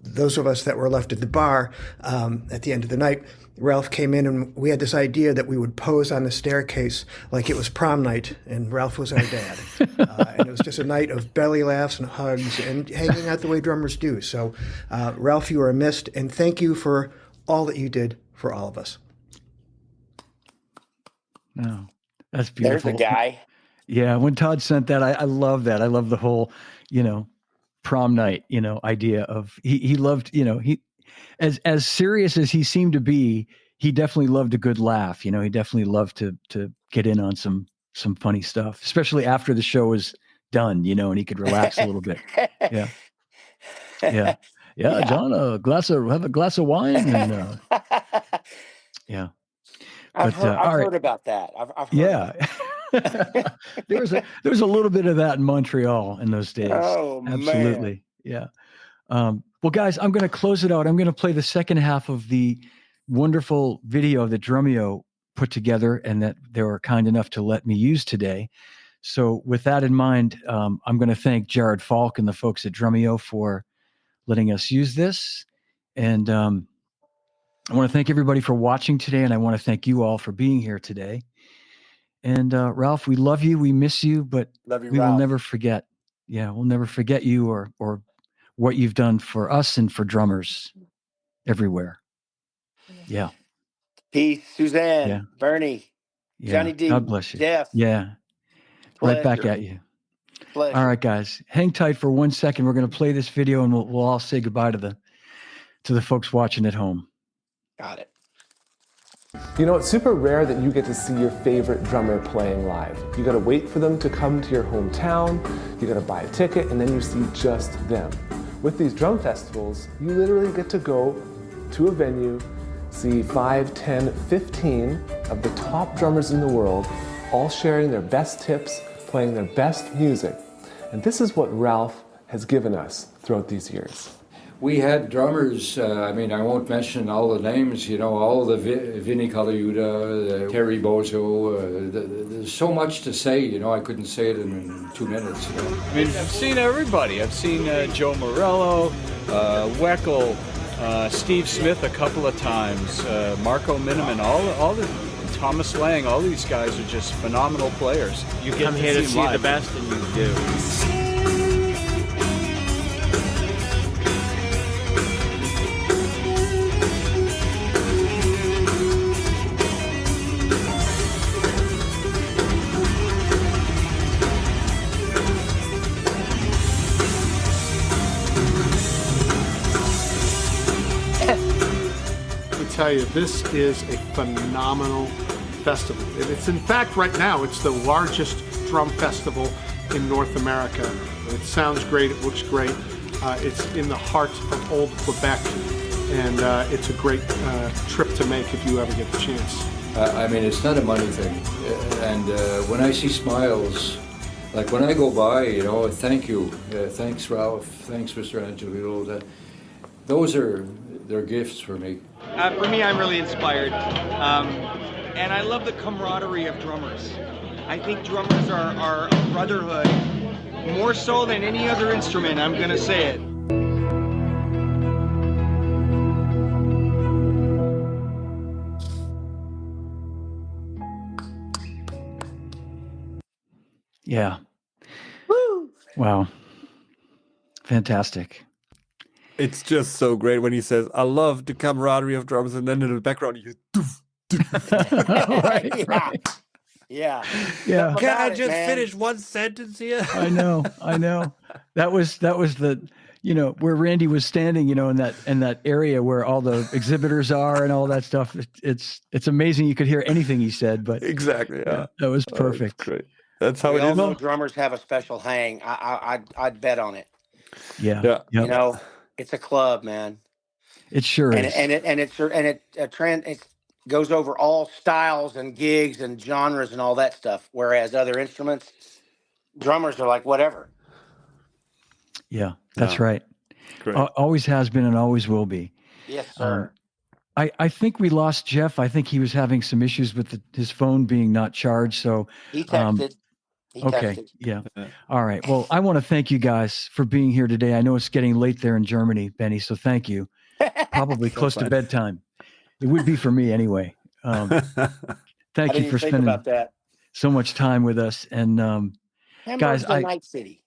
Speaker 17: Those of us that were left at the bar at the end of the night, Ralph came in and we had this idea that we would pose on the staircase like it was prom night and Ralph was our dad. And it was just a night of belly laughs and hugs and hanging out the way drummers do. So Ralph, you are missed, and thank you for all that you did for all of us.
Speaker 1: Oh, that's beautiful.
Speaker 7: There's a guy.
Speaker 1: Yeah, when Todd sent that, I love that. I love the whole, prom night, idea of he loved, he as serious as he seemed to be, he definitely loved a good laugh. He definitely loved to get in on some funny stuff, especially after the show was done, and he could relax a little bit. Yeah. Yeah. Yeah, John, have a glass of wine and yeah.
Speaker 7: I've heard about that. I've heard
Speaker 1: yeah. there was a little bit of that in Montreal in those days.
Speaker 7: Oh,
Speaker 1: absolutely. Man. Yeah. Well, guys, I'm going to close it out. I'm going to play the second half of the wonderful video that Drumeo put together and that they were kind enough to let me use today. So with that in mind, I'm going to thank Jared Falk and the folks at Drumeo for letting us use this. And I want to thank everybody for watching today. And I want to thank you all for being here today. And Ralph, we love you. We miss you, but we will never forget. Yeah, we'll never forget you or what you've done for us and for drummers everywhere. Yeah.
Speaker 7: Peace, Suzanne,
Speaker 1: yeah.
Speaker 7: Bernie,
Speaker 1: yeah.
Speaker 7: Johnny D,
Speaker 1: God bless you.
Speaker 7: Jeff.
Speaker 1: Yeah.
Speaker 7: Pleasure.
Speaker 1: Right back at you.
Speaker 7: Pleasure.
Speaker 1: All right, guys, hang tight for 1 second. We're going to play this video and we'll all say goodbye to the folks watching at home.
Speaker 7: Got it.
Speaker 4: It's super rare that you get to see your favorite drummer playing live. You gotta wait for them to come to your hometown, you gotta buy a ticket, and then you see just them. With these drum festivals, you literally get to go to a venue, see 5, 10, 15 of the top drummers in the world, all sharing their best tips, playing their best music. And this is what Ralph has given us throughout these years.
Speaker 5: We had drummers, I won't mention all the names, all the Vinny Colaiuta, Terry Bozo, there's so much to say, I couldn't say it in 2 minutes.
Speaker 18: I've seen everybody. I've seen Joe Morello, Weckel, Steve Smith a couple of times, Marco Miniman, all the Thomas Lang, all these guys are just phenomenal players. You come here to see the best, and you do.
Speaker 19: Tell you, this is a phenomenal festival. It's in fact right now it's the largest drum festival in North America. It sounds great, it looks great. It's in the heart of old Quebec, and it's a great trip to make if you ever get the chance.
Speaker 5: It's not a money thing, and when I see smiles, like when I go by, thank you, thanks Ralph, thanks Mr. Angelillo, they're gifts for me.
Speaker 20: For me, I'm really inspired, and I love the camaraderie of drummers. I think drummers are a brotherhood, more so than any other instrument, I'm gonna say it.
Speaker 1: Yeah. Woo! Wow. Fantastic.
Speaker 2: It's just so great when he says, I love the camaraderie of drummers, and then in the background you
Speaker 1: right.
Speaker 7: Yeah.
Speaker 1: Yeah.
Speaker 11: Can I just finish one sentence here?
Speaker 1: I know. That was the, where Randy was standing, in that area where all the exhibitors are and all that stuff. It's amazing. You could hear anything he said, but
Speaker 2: Exactly. Yeah.
Speaker 1: that was perfect.
Speaker 2: That's great. That's how
Speaker 7: We
Speaker 2: it
Speaker 7: all
Speaker 2: is.
Speaker 7: know drummers have a special hang. I'd bet on it.
Speaker 1: Yeah.
Speaker 2: Yeah.
Speaker 1: Yep.
Speaker 7: It's a club, man.
Speaker 1: It sure is.
Speaker 7: It goes over all styles and gigs and genres and all that stuff. Whereas other instruments, drummers are like whatever.
Speaker 1: Yeah, that's
Speaker 2: Yeah.
Speaker 1: right.
Speaker 2: Great.
Speaker 1: Always has been and always will be.
Speaker 7: Yes, sir.
Speaker 1: I think we lost Jeff. I think he was having some issues with his phone being not charged. So
Speaker 7: He texted.
Speaker 1: okay. Yeah. All right. Well, I want to thank you guys for being here today. I know it's getting late there in Germany, Benny. So thank you. Probably close to bedtime. It would be for me anyway. Thank you for spending
Speaker 7: about that.
Speaker 1: so much time with us. And guys,
Speaker 7: Hamburg's a night city.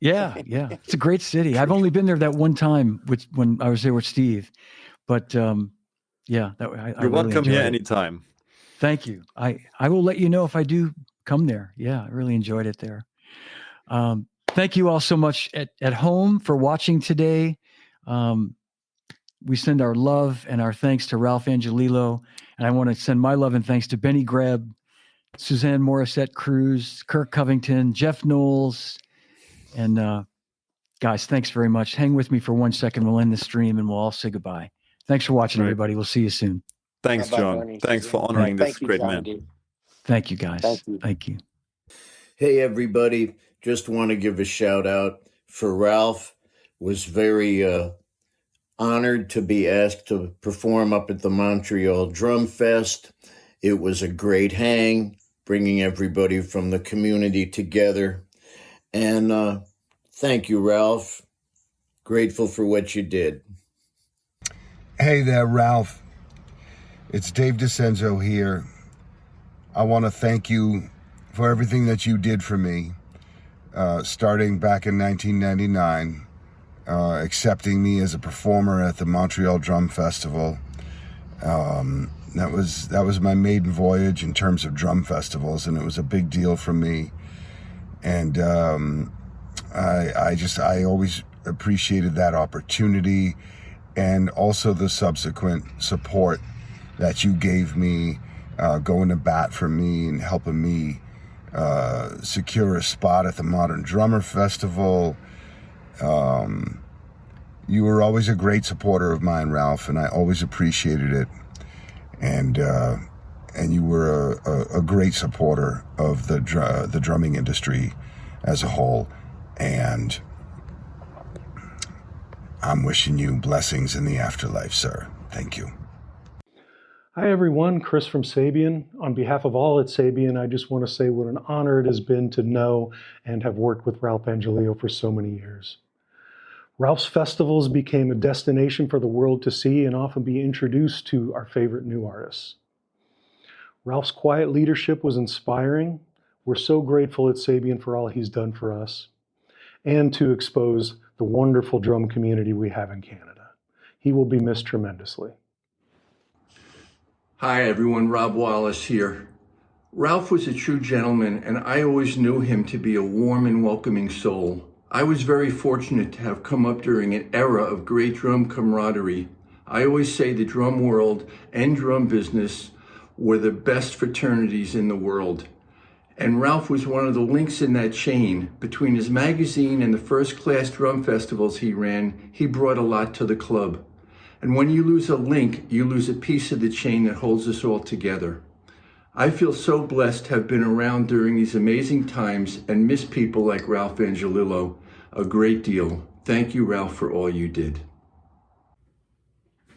Speaker 1: yeah, it's a great city. I've only been there that one time when I was there with Steve, but yeah, I
Speaker 2: You're
Speaker 1: really
Speaker 2: welcome
Speaker 1: enjoyed
Speaker 2: here
Speaker 1: it.
Speaker 2: anytime.
Speaker 1: Thank you. I will let you know if I do come there. Yeah, I really enjoyed it there. Thank you all so much at home for watching today. We send our love and our thanks to Ralph Angelillo, and I want to send my love and thanks to Benny Greb, Suzanne Morissette Cruz, Kirk Covington, Jeff Knowles, and guys, thanks very much. Hang with me for 1 second. We'll end the stream and we'll all say goodbye. Thanks for watching, everybody. We'll see you soon.
Speaker 2: Thanks, John. Thanks for honoring this great man.
Speaker 1: Thank you, guys. Thank you.
Speaker 11: Hey, everybody. Just want to give a shout out for Ralph. Was very honored to be asked to perform up at the Montreal Drum Fest. It was a great hang, bringing everybody from the community together. And thank you, Ralph. Grateful for what you did.
Speaker 21: Hey there, Ralph. It's Dave DeCenzo here. I want to thank you for everything that you did for me, starting back in 1999, accepting me as a performer at the Montreal Drum Festival. That was my maiden voyage in terms of drum festivals, and it was a big deal for me. And I always appreciated that opportunity, and also the subsequent support that you gave me, going to bat for me and helping me secure a spot at the Modern Drummer Festival. You were always a great supporter of mine, Ralph, and I always appreciated it. And you were a great supporter of the drumming industry as a whole. And I'm wishing you blessings in the afterlife, sir. Thank you.
Speaker 22: Hi, everyone. Chris from Sabian. On behalf of all at Sabian, I just want to say what an honor it has been to know and have worked with Ralph Angelillo for so many years. Ralph's festivals became a destination for the world to see and often be introduced to our favorite new artists. Ralph's quiet leadership was inspiring. We're so grateful at Sabian for all he's done for us and to expose the wonderful drum community we have in Canada. He will be missed tremendously.
Speaker 23: Hi everyone, Rob Wallace here. Ralph was a true gentleman, and I always knew him to be a warm and welcoming soul. I was very fortunate to have come up during an era of great drum camaraderie. I always say the drum world and drum business were the best fraternities in the world. And Ralph was one of the links in that chain. Between his magazine and the first-class drum festivals he ran, he brought a lot to the club. And when you lose a link, you lose a piece of the chain that holds us all together. I feel so blessed to have been around during these amazing times and miss people like Ralph Angelillo a great deal. Thank you, Ralph, for all you did.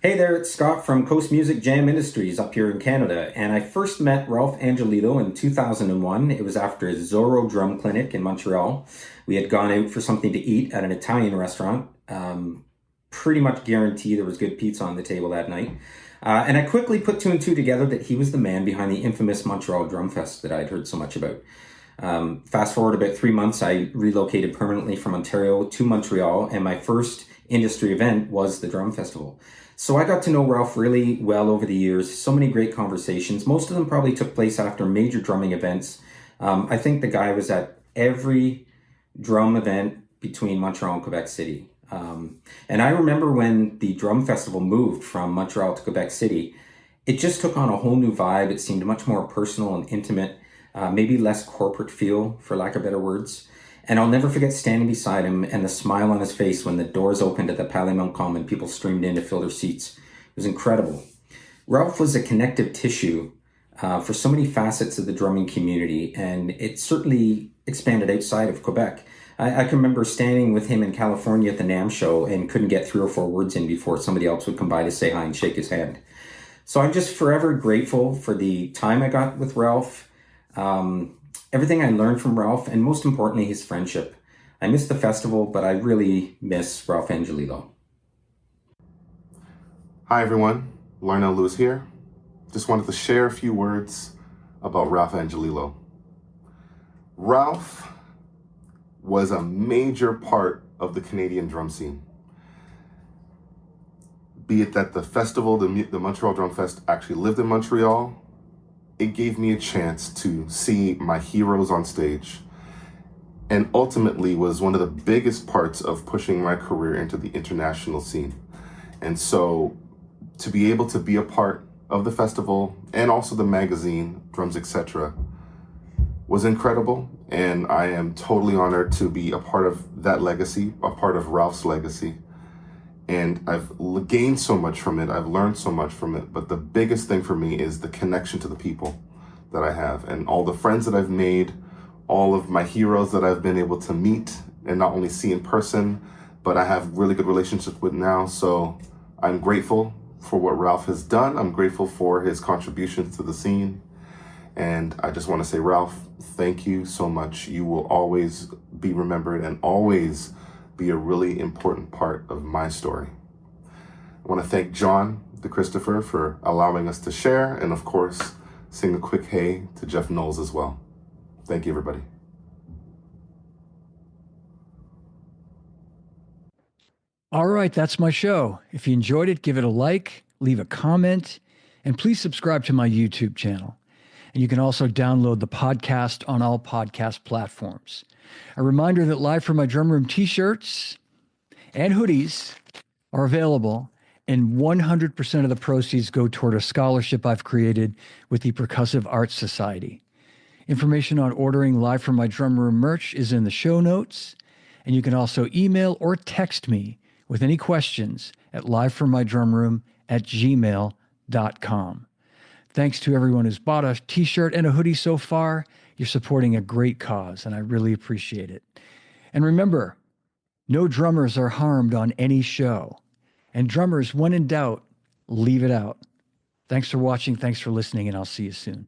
Speaker 24: Hey there, it's Scott from Coast Music Jam Industries up here in Canada, and I first met Ralph Angelillo in 2001. It was after a Zorro Drum Clinic in Montreal. We had gone out for something to eat at an Italian restaurant. Pretty much guarantee there was good pizza on the table that night. And I quickly put two and two together that he was the man behind the infamous Montreal Drum Fest that I'd heard so much about. Fast forward about 3 months, I relocated permanently from Ontario to Montreal, and my first industry event was the drum festival. So I got to know Ralph really well over the years. So many great conversations. Most of them probably took place after major drumming events. I think the guy was at every drum event between Montreal and Quebec City. And I remember when the drum festival moved from Montreal to Quebec City, it just took on a whole new vibe. It seemed much more personal and intimate, maybe less corporate feel, for lack of better words. And I'll never forget standing beside him and the smile on his face when the doors opened at the Palais Montcalm and people streamed in to fill their seats. It was incredible. Ralph was a connective tissue for so many facets of the drumming community, and it certainly expanded outside of Quebec. I can remember standing with him in California at the NAMM show and couldn't get 3 or 4 words in before somebody else would come by to say hi and shake his hand. So I'm just forever grateful for the time I got with Ralph, everything I learned from Ralph, and most importantly, his friendship. I miss the festival, but I really miss Ralph Angelillo.
Speaker 3: Hi everyone, Larnell Lewis here. Just wanted to share a few words about Ralph Angelillo. Ralph was a major part of the Canadian drum scene. Be it that the festival, the Montreal Drum Fest, actually lived in Montreal, it gave me a chance to see my heroes on stage, and ultimately was one of the biggest parts of pushing my career into the international scene. And so to be able to be a part of the festival and also the magazine, Drums Etc., was incredible. And I am totally honored to be a part of that legacy, a part of Ralph's legacy. And I've gained so much from it. I've learned so much from it. But the biggest thing for me is the connection to the people that I have and all the friends that I've made, all of my heroes that I've been able to meet and not only see in person, but I have really good relationships with now. So I'm grateful for what Ralph has done. I'm grateful for his contributions to the scene. And I just want to say, Ralph, thank you so much. You will always be remembered and always be a really important part of my story. I want to thank John DeChristopher for allowing us to share, and of course, sing a quick hey to Jeff Knowles as well. Thank you, everybody.
Speaker 1: All right, that's my show. If you enjoyed it, give it a like, leave a comment, and please subscribe to my YouTube channel. And you can also download the podcast on all podcast platforms. A reminder that Live from My Drum Room t-shirts and hoodies are available, and 100% of the proceeds go toward a scholarship I've created with the Percussive Arts Society. Information on ordering Live from My Drum Room merch is in the show notes, and you can also email or text me with any questions at livefrommydrumroom@gmail.com. Thanks to everyone who's bought a t-shirt and a hoodie so far. You're supporting a great cause, and I really appreciate it. And remember, no drummers are harmed on any show. And drummers, when in doubt, leave it out. Thanks for watching, thanks for listening, and I'll see you soon.